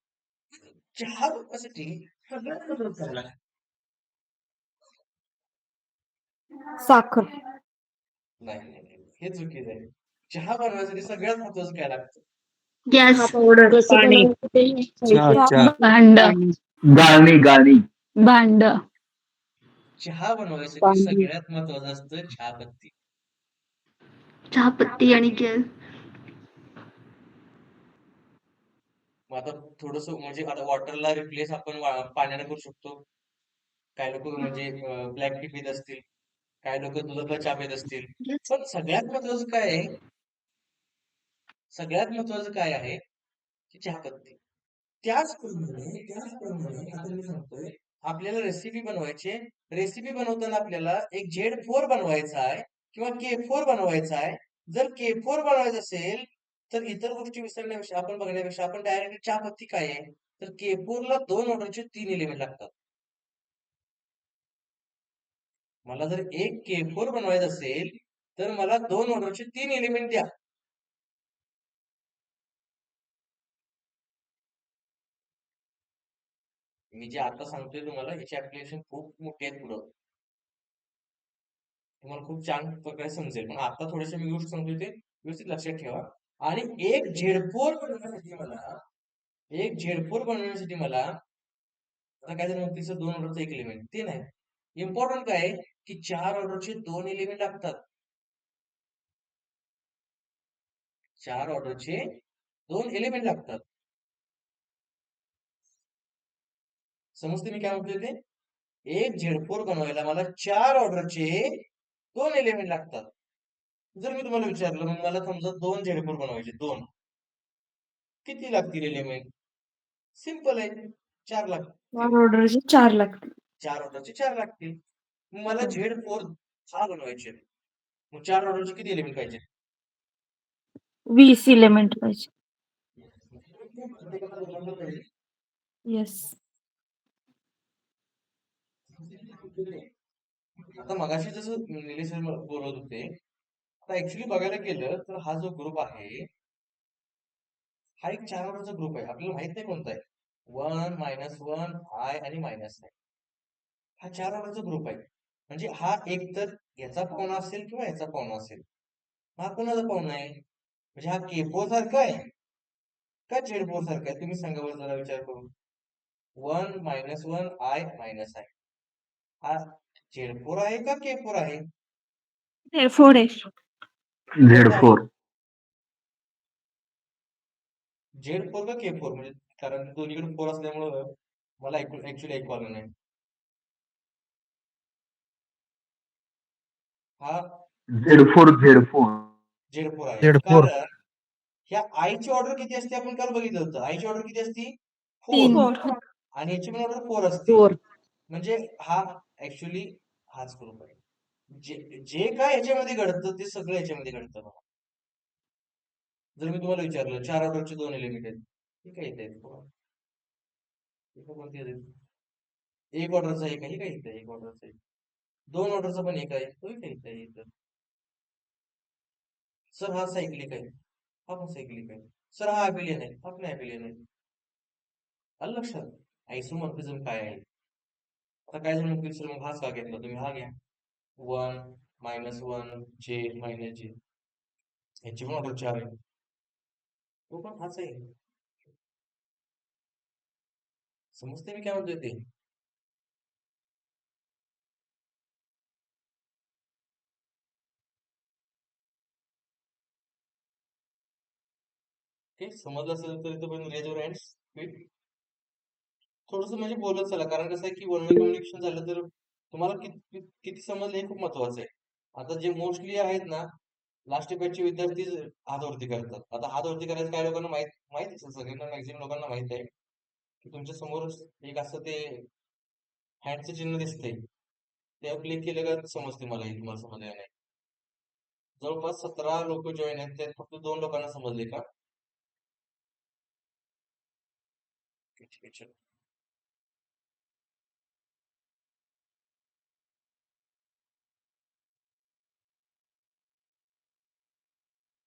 चहा बनवण्यासाठी सगळ्यात महत्त्वाचं काय लागतं? साखर. नाही नाही नाही, हे चुकीचं आहे. चहा बनवण्यासाठी सगळ्यात महत्त्वाचं काय लागतं? गॅस. चहा पावडर, गॅस पाणी, चहा. भांड. गाणी. भांड. चहा बनवण्यासाठी सगळ्यात महत्त्वाचं असतं चहापत्ती. चहापत्ती आणि गॅस. मग आता थोडस म्हणजे आता वॉटरला रिप्लेस आपण पाण्याने करू शकतो. काय लोक म्हणजे ब्लॅक टी पीत असतील, काय लोक दुधातला चहा पीत असतील. पण सगळ्यात महत्वाचं काय आहे? सगळ्यात महत्वाचं काय आहे की चहापत्ती. त्याचप्रमाणे आता मी सांगतोय आपल्याला रेसिपी बनवायची. रेसिपी बनवताना आपल्याला एक Z4 बनवायचा आहे किंवा K4 बनवायचा आहे. जर K4 बनवायचं असेल तर इतर गोष्टी विसरण्यापेक्षा आपण बघण्यापेक्षा आपण डायरेक्ट चहापत्ती काय आहे तर K4 ला 2 ऑर्डरचे 3 एलिमेंट लागतात. मला जर एक K4 बनवायचं असेल तर मला 2 ऑर्डरचे 3 एलिमेंट द्या. मी जे आता सांगतोय तुम्हाला याची ऍप्लिकेशन खूप मोठी आहे पुढं. तुम्हाला खूप छान प्रकारे समजेल. पण आता थोडेसे मी गोष्ट सांगतोय ते व्यवस्थित लक्षात ठेवा. आणि एक Z4 बनवण्यासाठी मला आता काय जर म्हणतील 2 ऑर्डरचा 1 एलिमेंट ते नाही. इम्पॉर्टंट काय आहे की 4 ऑर्डरचे 2 एलिमेंट लागतात. 4 ऑर्डरचे 2 एलिमेंट लागतात. समजते मी काय म्हणतोय ते? एक Z4 बनवायला मला 4 ऑर्डरचे 2 एलिमेंट लागतात. जर मी तुम्हाला विचारलं मग मला समजा 2 Z4 बनवायचे 2 किती लागतील एलिमेंट? सिंपल आहे, 4 लागतील. 4 ऑर्डरचे 4 लागतील. 4 ऑर्डरचे 4 लागतील. मला Z4 6 बनवायचे. मग 4 ऑर्डरचे किती एलिमेंट पाहिजे? 20 एलिमेंट पाहिजे. येस. आता मगाशी जसं निलेश सर बोलत होते, आता ऍक्च्युली बघायला गेलं तर हा जो ग्रुप आहे हा एक 4 ऑर्डरचा ग्रुप आहे. आपल्याला माहित नाही कोणता आहे. 1 -1 I आणि -I. हा 4 ऑर्डरचा ग्रुप आहे. म्हणजे हा एक तर याचा पाहुणा असेल किंवा याचा पाहुणा असेल. हा कोणाचा पाहुणा आहे? म्हणजे हा K4 सारखा आहे का Z4 सारखा आहे? तुम्ही सांगा बरं जरा विचार करून. 1 -1 I -I. हा Z4 आहे का K4 आहे? K4 आहे. Z4. Z4 का K4 म्हणजे कारण दोन्हीकडे 4 असल्यामुळं मला ऍक्च्युली ऐकू आलं नाही. हा Z4 Z4 आहे. Z4. कारण ह्या आईची ऑर्डर किती असते आपण काल बघितलं होतं. आईची ऑर्डर किती असती? 4. आणि ह्याची पण ऑर्डर 4 असते. 4. म्हणजे हा ऍक्च्युली हाच ग्रुप आहे. जे काय ह्याच्यामध्ये घडतं ते सगळं ह्याच्यामध्ये घडतं बघा. जर मी तुम्हाला विचारलं 4 ऑर्डरचे 2 एलिमेंट आहेत, हे काय येत आहेत? कोणती आहेत? एक ऑर्डरचा एक आहे, हे काय येत आहे? एक ऑर्डरचा एक. 2 ऑर्डरचा पण एक आहे, तोही काय येत आहे इथं. सर हा सायक्लिक आहे, हा पण सायक्लिक आहे. सर हा अबिलियन आहे, हा पण अबिलियन आहे. आलं लक्षात? आयसोमॉर्फिझम काय आहे? आता काय जण म्हणतील सर मग हाच का घेतला तुम्ही? हा घ्या 1 -1 जे -जे ह्याची पण ऑर्डर 4 आहे, तो पण हाच आहे. समजते मी काय म्हणतोय ते? ते समजलं असेल तर इथं पण रेज युअर हँड्स. थोडस म्हणजे बोलत चला, कारण कसं आहे की वन वे कम्युनिकेशन झालं तर तुम्हाला किती समजलं हे खूप महत्वाचं आहे. आता जे मोस्टली आहेत ना, लास्ट बॅचचे विद्यार्थी हातवरती करतात. आता हातवरती करायचं काय लोकांना माहित असेल, सगळ्यांना मॅक्झिमम लोकांना माहित आहे की तुमच्या समोरच एक असं ते हँडचं चिन्ह दिसतंय, ते क्लिक केलं का समजते मला हे तुम्हाला समजलं नाही. जवळपास 17 लोक जॉईन आहेत, त्यात फक्त 2 लोकांना समजले का? ठीक आहे, चलो.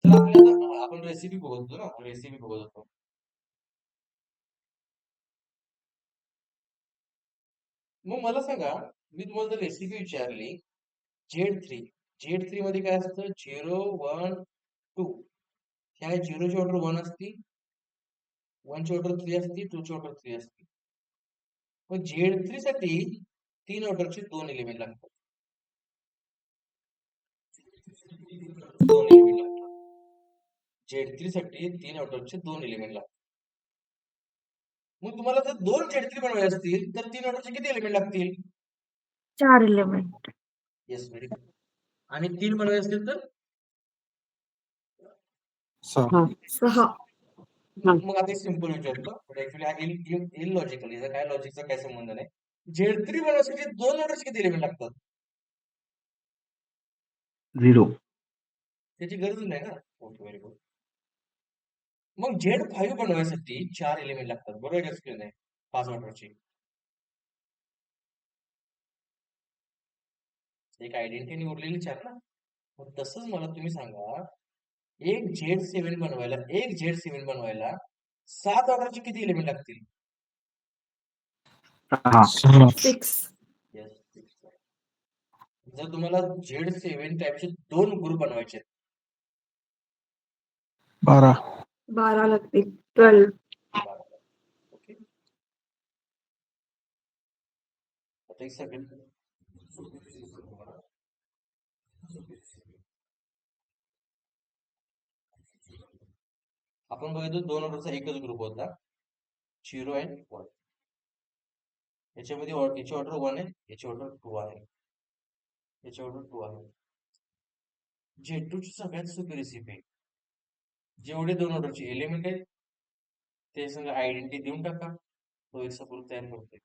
तर आपल्याला आपण रेसिपी बघत होतो ना, रेसिपी बघत होतो. मग मला सांगा, मी तुम्हाला जर रेसिपी विचारली Z3 मध्ये काय असतं? 0 1 2. ह्या 0 ची ऑर्डर 1 असती, 1 ची ऑर्डर 3 असती, 2 ची ऑर्डर 3 असती. मग Z3 साठी 3 ऑर्डरचे 2 एलिमेंट लागतात. 2 एलिमेंट लागतात. Z3 साठी 3 ऑर्डरचे 2 एलिमेंट लागतात. मग तुम्हाला जर 2 Z3 बनवायचे असतील तर 3 ऑर्डरचे किती एलिमेंट लागतील? 4 एलिमेंट. Yes, very good. आणि 3 बनवायचे असतील तर 6. 6. मग आता सिंपल विचारतो, ऍक्च्युली हा इलॉजिकल, याचा काय लॉजिकचा काय संबंध नाही. Z3 बनवण्यासाठी 2 ऑर्डरचे किती एलिमेंट लागतात? 0. त्याची गरज नाही ना. Okay, very good. मग Z5 बनवण्यासाठी 4 एलिमेंट लागतात, बरोबर आहे का? नाही 5 ऑर्डरची. एक आयडेंटिटी उरलेली 4 ना. मग तसंच मला तुम्ही सांगा, एक Z7 बनवायला 7 ऑर्डरचे किती एलिमेंट लागतील? 6. 6. Yes, 6. जर तुम्हाला Z7 टाईपचे 2 ग्रुप बनवायचे आहेत, 12. 12 लागतील. 12. ओके. आता एक सेकंड. आपण बघितलं 2 ऑर्डरचा एकच ग्रुप होता, 0 अँड 1. याच्यामध्ये याची ऑर्डर 1 आहे, याची ऑर्डर 2 आहे, याची ऑर्डर 2 आहे. Z2 ची सगळ्यात सोपी रेसिपी आहे. जेवढे 2 ऑर्डरचे एलिमेंट आहेत ते संग आयडेंटिटी देऊन टाका, तो एक सबग्रुप तयार करतोय.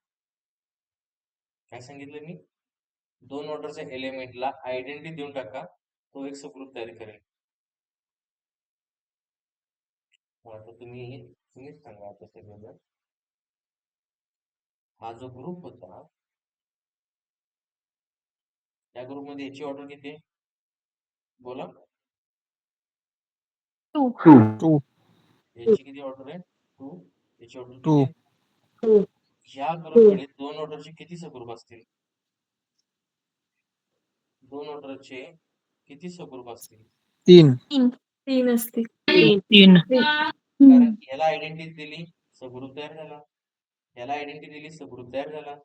काय सांगितलं मी? 2 ऑर्डरच्या एलिमेंटला आयडेंटिटी देऊन टाका, तो एक सबग्रुप तयार करेल. आता तुम्हीच सांगा आता सगळं. हा जो ग्रुप होता, त्या ग्रुपमध्ये याची ऑर्डर किती आहे? बोला. 2. 2. याची किती ऑर्डर आहे? 2. याची ऑर्डर किती 2. आहे? ह्या ग्रुपकडे 2 ऑर्डरचे किती सबग्रुप असतील? 2 ऑर्डरचे किती सबग्रुप असतील? 3. 3 असतील. 3. कारण याला आयडेंटिटी दिली, सबग्रुप तयार झाला. याला आयडेंटिटी दिली, सबग्रुप तयार झाला.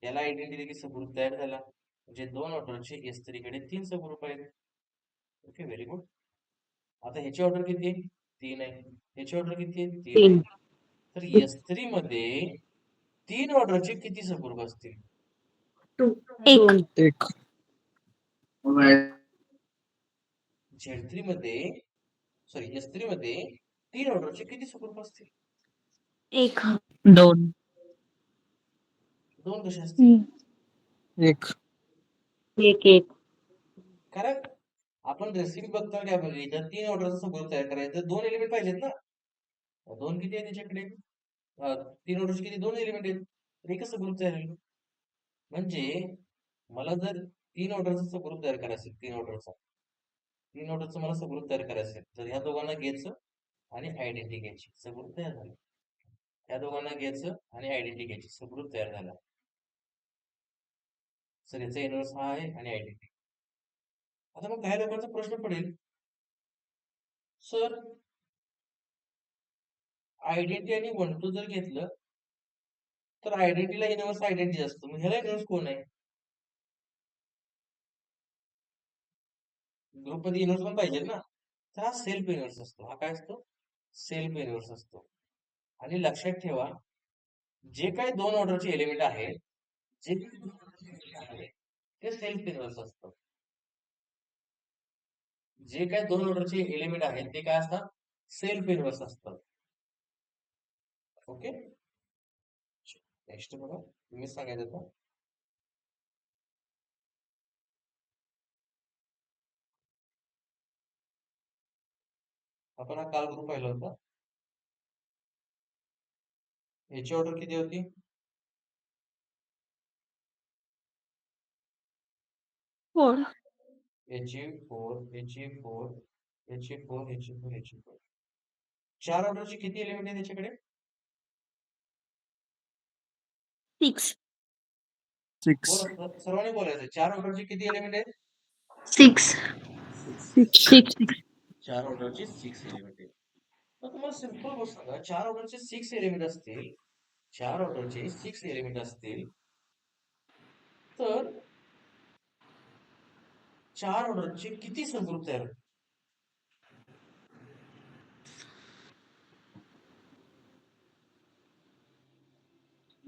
याला आयडेंटिटी दिली, सबग्रुप तयार झाला. म्हणजे 2 ऑर्डरचे S3 कडे 3 सबग्रुप आहेत. Okay, very good. आता ह्याची ऑर्डर किती आहे? 3 आहे. ह्याची ऑर्डर किती आहे? 3 आहे. तर S3 मध्ये तीन ऑर्डरचे किती सबग्रुप असतील? 1 एक Z3 मध्ये सॉरी S3 मध्ये तीन ऑर्डरचे किती सबग्रुप असतील? 1 2 दोन कसे असतील? 1 1 कारण आपण रेसिपी बघताना काय बघितलं, तीन ऑर्डरचा सबग्रुप तयार करायचं, दोन एलिमेंट पाहिजेत ना. दोन किती आहे त्याच्याकडे? तीन ऑर्डरचे किती? दोन एलिमेंट आहेत, तर एकच सबग्रुप तयार होईल. म्हणजे मला जर तीन ऑर्डरचा सबग्रुप तयार करायचा असेल, तीन ऑर्डरचा मला सबग्रुप तयार करायचं असेल, तर ह्या दोघांना घ्यायचं आणि आयडेंटिटी घ्यायची, सबग्रुप तयार झाला. ह्या दोघांना घ्यायचं आणि आयडेंटिटी घ्यायची, सबग्रुप तयार झाला. सर याचा इनव्हर्स हा आहे आणि आयडेंटिटी. आता मग काही लोकांचा प्रश्न पडेल, सर आयडेंटिटी आणि 1 2 जर घेतलं तर आयडेंटिटीला इनव्हर्स आयडेंटिटी असतो, मग ह्याला इनव्हर्स कोण आहे? ग्रुप मध्ये इनव्हर्स पण पाहिजे ना, तर हा सेल्फ इनव्हर्स असतो. हा काय असतो? सेल्फ इनव्हर्स असतो. आणि लक्षात ठेवा, जे काही दोन ऑर्डरचे एलिमेंट आहेत, जे काही दोन ऑर्डरचे एलिमेंट आहेत ते सेल्फ इनव्हर्स असतं. जे काही दोन ऑर्डरचे एलिमेंट आहेत ते काय असतात? सेल्फ इनव्हर्स असतात. ओके, नेक्स्ट बघा, तुम्ही सांगायचं आता. आपण हा काल ग्रुप पाहिला होता. याची ऑर्डर किती होती? फोर याची 4 याची 4 याची 4 याची 4 याची 4. चार ऑर्डरचे किती एलिमेंट आहेत त्याच्याकडे? 6 बोला, सर्वांनी बोलायचं. चार ऑर्डरचे किती एलिमेंट आहेत? 6 चार ऑर्डरचे 6 एलिमेंट आहेत. तर तुम्हाला सिंपल गोष्ट सांगा, चार ऑर्डरचे 6 एलिमेंट असतील, चार ऑर्डरचे 6 एलिमेंट असतील, तर चार ऑर्डरचे किती सबग्रुप तयार होतील?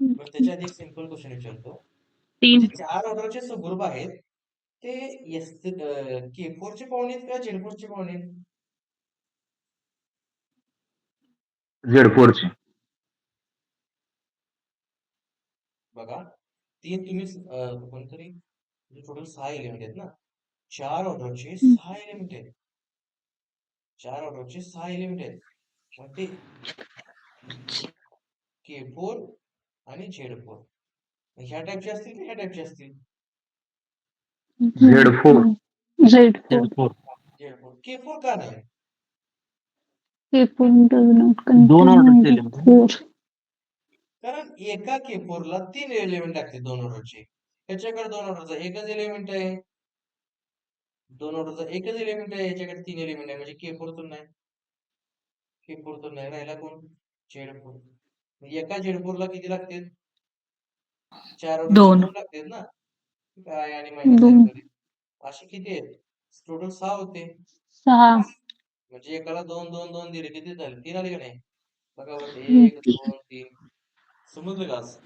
बरं, त्याच्या आधी एक सिंपल क्वेश्चन विचारतो. 3 जे चार ऑर्डरचे सबग्रुप आहेत ते K4 चे पाहुणे आहेत का Z4 चे पाहुणे आहेत? Z4 चे. बघा, तीन तुम्ही कोणतरी टोटल 6 एलिमेंट आहेत ना, चार ऑर्डरचे 6 एलिमेंट आहेत, चार ऑर्डरचे 6 एलिमेंट आहेत, मग ते K4 आणि Z4 ह्या टाइपचे असतील की ह्या टाइपचे असतील? Z4 Z4 Z4. K4 का नाही? दोन ऑर्डरचे एलिमेंट कारण एका K4 ला 3 एलिमेंट लागते दोन ऑर्डरचे. ह्याच्याकडे दोन ऑर्डरचा एकच एलिमेंट आहे, दोन ऑर्डरचा एकच एलिमेंट आहे, याच्याकडे 3 एलिमेंट आहे, म्हणजे K4 तर नाही. K4 तर नाही, राहिला कोण? Z4. एका Z4 ला किती लागते? चार ऑर्डरचे दोन. 2 लागतात ना, काय आणि मायनस आहे वगैरे, असे किती आहेत? टोटल 6 होते. 6 म्हणजे एकाला 2 2 2 दिले, किती झाले? 3 आले का नाही? बघा बरं, 1 2 3. समजलं का? आज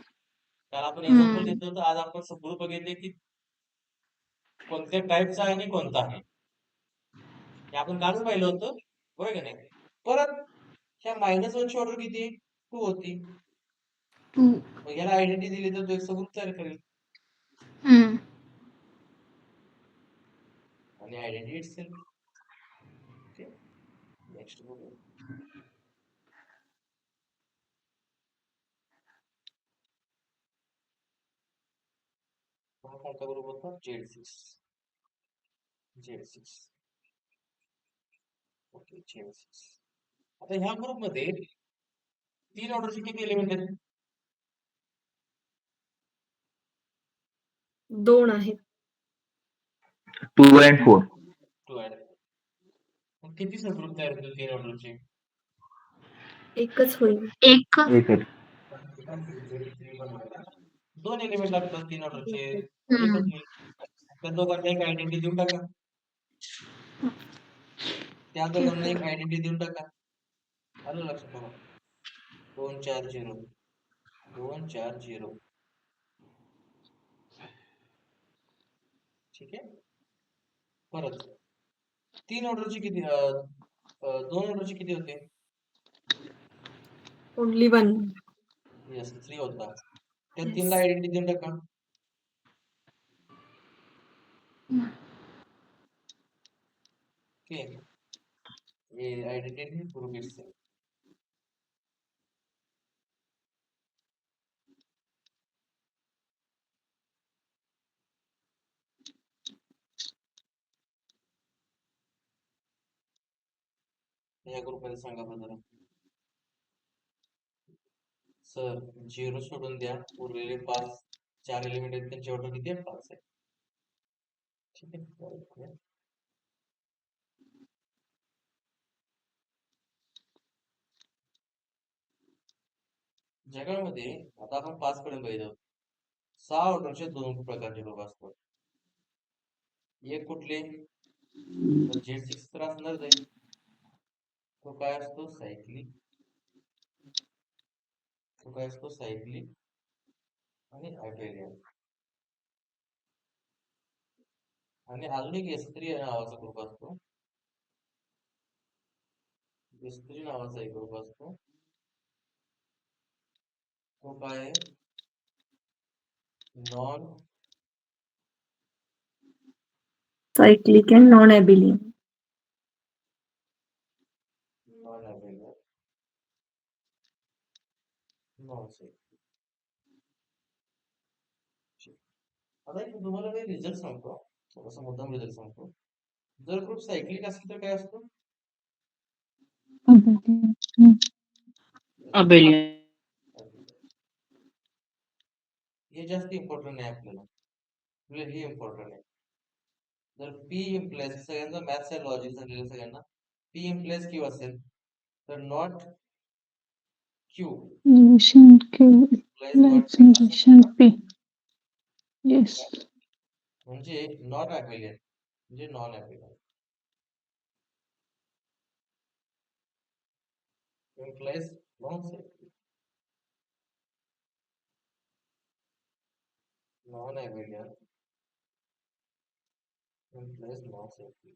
काल आपण एक्झाम्पल घेतलं होतं, आज आपण सबग्रुप बघितले की कोणत्या टाईपचा आहे आणि कोणता आहे हे आपण कालच पाहिलं होतं, बरोबर का नाही? परत ह्या -1ची ऑर्डर किती? 2 होती. 2 मग याला आयडेंटिटी दिली तर तो एक सबग्रुप तयार करेल आणि आयडेंटिटी इटसेल्फ. ओके, नेक्स्ट बघू. कोणता ग्रुप होता? Z6. Okay, Z6. आता ह्या ग्रुप मध्ये तीन ऑर्डरचे किती एलिमेंट आहेत? 2 आहेत. 2 and 4. 2 आहेत. मग किती सबग्रुप तयार होतील तीन ऑर्डरचे? एकच होईल. 1 एकच. दोन एलिमेंट लागतात तीन ऑर्डरचे, एकच होईल. त्या दोघांना एक आयडेंटिटी देऊन टाका, त्या दोघांना एक आयडेंटिटी देऊन टाका. आलं लक्षात? बघा, 2 4 0. 2 4 0. ठीक आहे. परत 3 ऑर्डरची किती 2 ऑर्डरची किती होते? Only one. येस 3 होता. त्या 3 ला आयडेंटिटी देऊन टाका. ओके. ये आयडेंटिटी ग्रुप इटसेल्फ. या ग्रुपमध्ये सांगा बरं. सर 0 सोडून द्या. उरलेले 4 एलिमेंट आहेत त्यांची ऑर्डर किती आहे? 5 आहे. ठीक आहे. जगामध्ये आता आपण 5 कडे बघितलं. 6 ऑर्डरचे 2 प्रकारचे ग्रुप असतात. एक कुठले? तर Z6 तर असणारच आहे. तो काय असतो? सायक्लिक. तो काय असतो? सायक्लिक आणि ॲबेलियन. आणि अजून एक S3 नावाचा ग्रुप असतो. S3 नावाचा एक ग्रुप असतो. तो काय आहे? Non cyclic and non abelian. Abelian. Non cyclic. आता एक तुम्हाला काही रिझल्ट सांगतो. थोडासा मुद्दाम रिझल्ट सांगतो. जर ग्रुप सायक्लिक असेल तर काय असतो? अबेलियन. हे जास्त इम्पॉर्टंट आहे आपल्याला. हे इम्पॉर्टंट आहे. जर P इम्प्लाइज सगळ्यांचा मॅथ्स आणि लॉजिक झालेलं सगळ्यांना P इम्प्लाइज Q असेल तर not Q Relation Q implies not lies P in असं relation म्हणा. P. Yes. म्हणजे नॉट ॲबेलियन म्हणजे non abelian. Implies non cyclic. Non abelian implies non cyclic.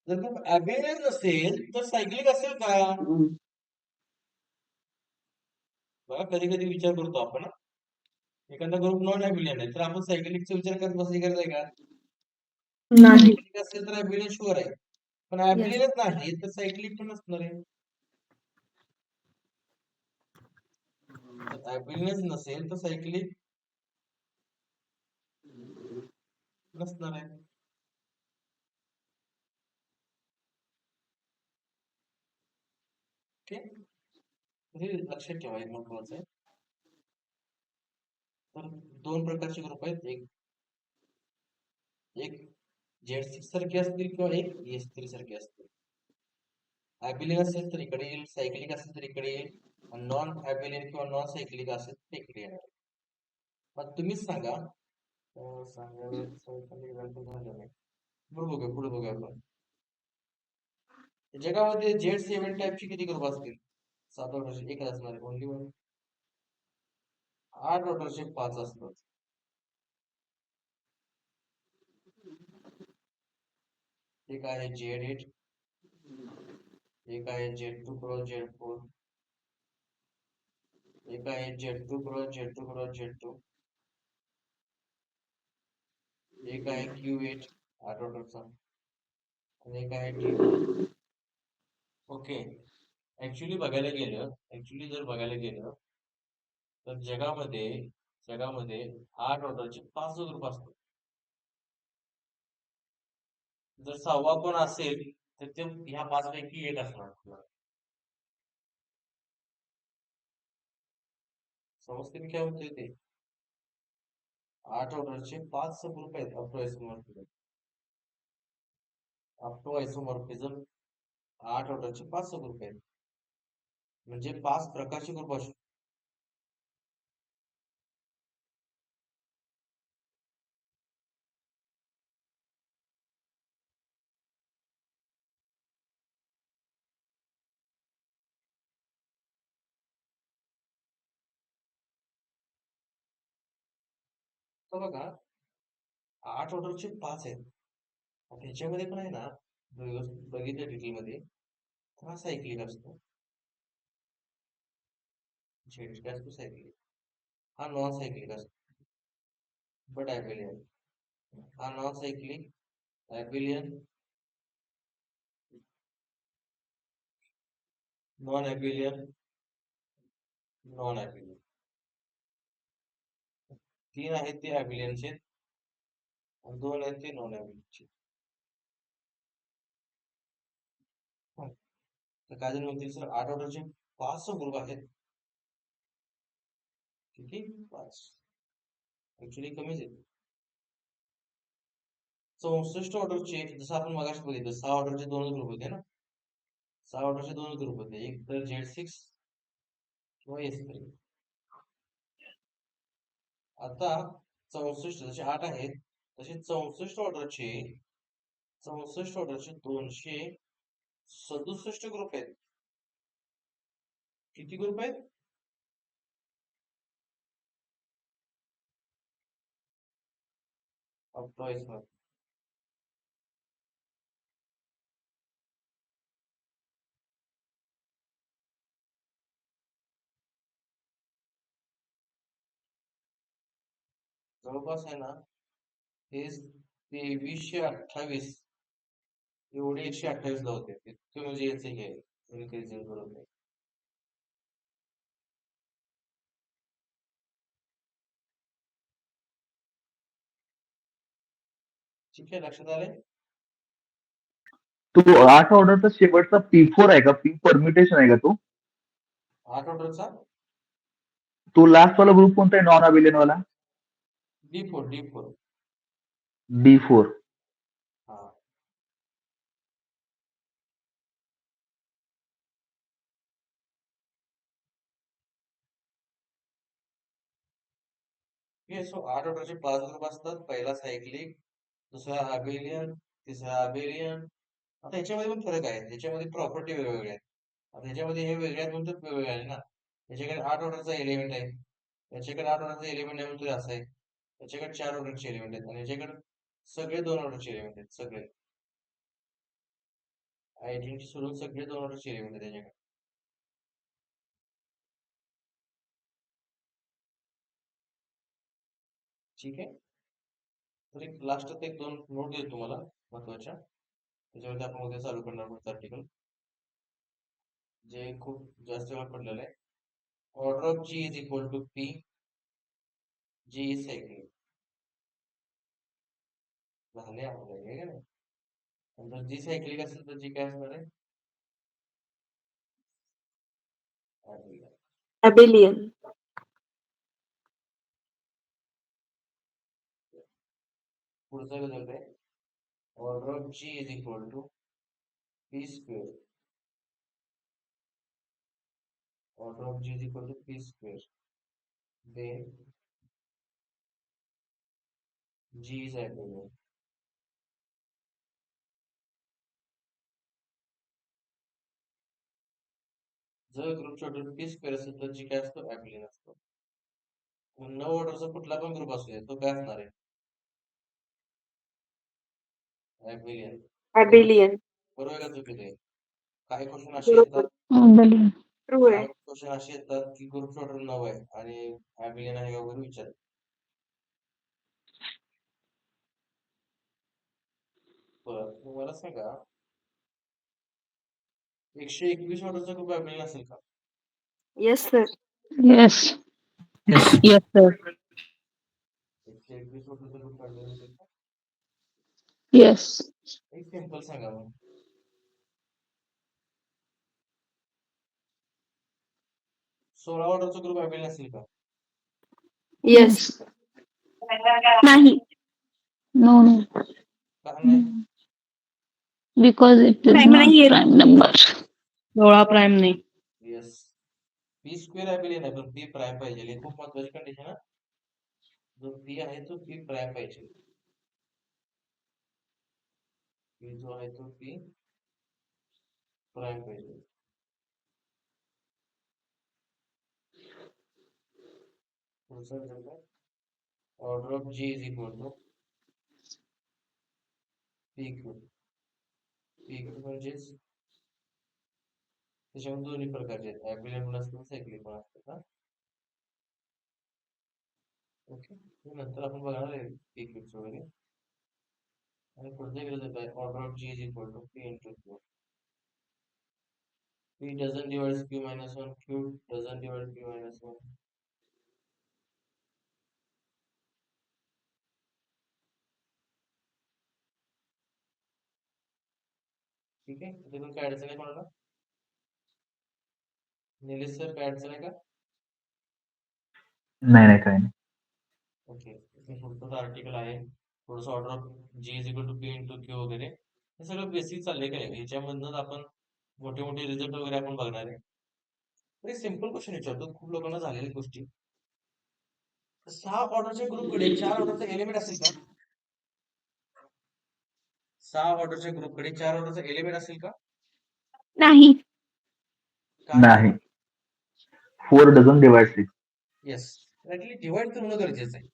जर ग्रुप ॲबेलियन असेल तर सायक्लिक असेल का? बघा कधी कधी विचार करतो आपण. एखादा ग्रुप नॉन ॲबेलियन आहे तर आपण सायक्लिकचा विचार करत बसली गरज आहे का? नाही. सायक्लिक असेल तर ॲबेलियन शुअर आहे. पण ॲबेलियनच नाही तर सायक्लिक पण नसणार आहे. तर ॲबेलियनच नसेल तर सायक्लिक नसणार आहे. ओके. हे लक्षात ठेवा, एक महत्वाचं आहे. तर 2 प्रकारचे ग्रुप आहेत. एक Z6 सारखे असतील किंवा एक S3 सारखे असतील. ॲबेलियन असेल तर इकडे येईल, सायक्लिक असेल तर इकडे येईल, आणि नॉन ॲबेलियन किंवा नॉन सायक्लिक असेल तर इकडे येणार. मग तुम्हीच सांगा. पुढे बघूया आपण. जगामध्ये Z7 टाईपचे किती ग्रुप असतील? 7 ऑर्डरचे एकच असणार आहे. Only one. 8 ऑर्डरचे 5 असतात. एक आहे Z8, एक आहे Z2 क्रॉस Z4, एक आहे Z2 cross Z2 cross Z2, एक आहे Q8 8 ऑर्डरचा, आणि एक आहे D9. ओके. ऍक्च्युली जर बघायला गेलं तर जगामध्ये 8 ऑर्डरचे 5 ग्रुप असतात. जर 6वा कोण असेल तर ते ह्या 5 पैकी एक असणार. समजते मी काय म्हणतोय ते? 8 ऑर्डरचे 5 ग्रुप आहेत. अपटो आयसोमॉर्फिझम 8 ऑर्डरचे 5 ग्रुप आहेत. म्हणजे 5 प्रकारचे ग्रुप असू. तर बघा 8 ऑर्डरचे 5 आहेत आणि ह्याच्यामध्ये पण आहे ना बघितलं डिटेलमध्ये तर हा सायक्लिक असतो झेड काय असतो सायक्लिक हा नॉन सायक्लिक असतो बट ॲबिलियन हा non cyclic abelian non abelian non abelian 3 आहेत ते ॲबिलियनचे आणि 2 आहेत ते नॉन ॲबिलियनचे तर काय जण म्हणतील सर 8 ऑर्डरचे 5 ग्रुप आहेत किती 5 ऍक्च्युली कमीच आहेत 64 ऑर्डरचे जसं आपण मगाशी बघितलं 6 ऑर्डरचे 2 ग्रुप होते ना 6 ऑर्डरचे 2 ग्रुप होते एक तर Z6 किंवा S3 आता 64 जसे 8 आहेत तसे 64 ऑर्डरचे 267 ग्रुप आहेत किती ग्रुप आहेत अप्रोक्स जवळपास आहे ना हे 2328 एवढे 128 ला होते इतके म्हणजे याचे हे इन्क्रीजिंग ग्रुप आहे ठीक आहे लक्षात आले तो 8 ऑर्डरचा शेवटचा P4 आहे का? पी परमिटेशन आहे का तो? 8 ऑर्डरचा तो लास्ट वाला ग्रुप कोणता आहे नॉन अबिलियन वाला? D4 D4. हा सो 8 ऑर्डरचे 5 ग्रुप असतात पहिला सायक्लिक दुसरा अबेलियन तिसरा अबेलियन आता ह्याच्यामध्ये पण फरक आहे ह्याच्यामध्ये प्रॉपर्टी वेगवेगळ्या आहेत आता ह्याच्यामध्ये हे वेगळ्या आहेत म्हणून वेगवेगळे आहे ना ह्याच्याकडे 8 ऑर्डरचा एलिमेंट आहे याच्याकडे 8 ऑर्डरचा एलिमेंट आहे म्हणून असं आहे याच्याकडे 4 ऑर्डरचे एलिमेंट आहेत आणि याच्याकडे सगळे 2 ऑर्डरचे एलिमेंट आहेत सगळे आयडेंटिटी सोडून सगळे 2 ऑर्डरचे एलिमेंट आहेत त्याच्याकडे ठीक आहे तर एक लास्टात एक 2 नोट देतो तुम्हाला महत्वाच्या त्याच्यावरती आपण उद्या चालू करणार पुढचं आर्टिकल जे खूप जास्त वेळा पडलेलं आहे order of G is equal to p G is cyclic झाले आपल्याला हे का नाही आणि जर जी सायक्लिक असेल तर जी काय असणार आहे ॲबिलियन पुढचा रिझल्ट आहे order of G is equal to p square order of G is equal to p square then G is abelian जर ग्रुपचा ऑर्डर पी स्क्वेअर असेल तर जी काय असतो ॲबिलियन असतो 9 ऑर्डरचा कुठला पण ग्रुप असू तो काय असणार आहे ॲबिलियन ॲबिलियन बरोबर का चुकीचं आहे काही क्वेश्चन असे बरोबर येतात अबिलियन. ट्रू आहे काही क्वेश्चन असे येतात की ग्रुपचा ऑर्डर 9 आहे आणि ॲबिलियन आहे का वगैरे विचार बरं मला सांगा 121 ऑर्डरचा ग्रुप ॲबिलियन असेल का yes sir Yes. Yes, sir. 121 ऑर्डरचा ग्रुप ॲबिलियन असेल का Yes. एक सिंपल सांगा मग 16 ऑर्डरचा ग्रुप ॲबिलियन असेल का येस नाही No, no. का नाही Because it is Prime not नाही येत. prime number. 16 प्राइम नाही येस पी स्क्वेअर ॲबिलियन आहे पण पी प्राइम पाहिजे ही खूप महत्वाची कंडिशन आहे जो पी आहे तो पी प्राइम पाहिजे पी जो आहे तो पी प्राइम पाहिजे पुढचा रिझल्ट आहे order of G is equal to p q. P q म्हणजेच त्याच्यामध्ये दोन्ही प्रकारचे आहेत, ॲबिलियन पण असतात सायक्लिक पण असतात ना. ओके, नंतर आपण बघणार आहे पी क्यूच वगैरे. आणि पुढे गेलं काय, order of G is equal to p into q. P doesn't divide Q minus 1, Q doesn't divide Q minus 1. ठीक आहे, तिथून काय अडचण आहे कोणाला? निलेश सर, काय अडचण आहे का? नाही काही नाही. ओके, पुढचं आर्टिकल आहे थोडस order of G is equal to p into q वगैरे, हे सगळं बेसिक चाललंय काय. ह्याच्यामधून आपण मोठे मोठे रिझल्ट वगैरे आपण बघणार आहे. तरी सिम्पल क्वेश्चन विचारतो, खूप लोकांना झालेल्या गोष्टी. 6 ऑर्डरच्या ग्रुपकडे 4 ऑर्डरचा एलिमेंट असेल का? 6 ऑर्डरच्या ग्रुपकडे 4 ऑर्डरचा एलिमेंट असेल का? नाही. नाही. 4 doesn't divide 6. Yes, actually divide तर होणं गरजेचं आहे.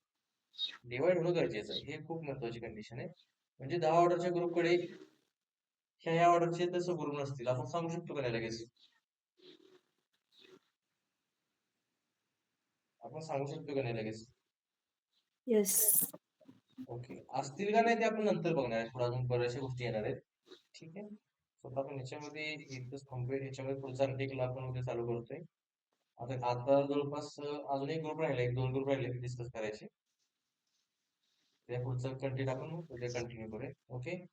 डिवाइड होणं गरजेचं आहे, हे खूप महत्वाची कंडिशन आहे. म्हणजे 10 ऑर्डरच्या ग्रुपकडे ह्या ऑर्डरचे तसं ग्रुप नसतील, आपण सांगू शकतो का नाही लगेच? आपण सांगू शकतो का नाही लगेच? येस. ओके, असतील का नाही ते आपण नंतर बघणार आहे, थोडा अजून बऱ्याचशा गोष्टी येणार आहेत. ठीक आहे, स्वतः आपण ह्याच्यामध्ये एकच कम्प्लीट, ह्याच्यामध्ये पुढचा आर्टिकल आपण उद्या चालू करतोय. आता जवळपास अजून एक ग्रुप राहिला, 1-2 ग्रुप राहिले डिस्कस करायचे. त्या पुढचं कंटेंट आपण उद्या कंटिन्यू करूया. ओके.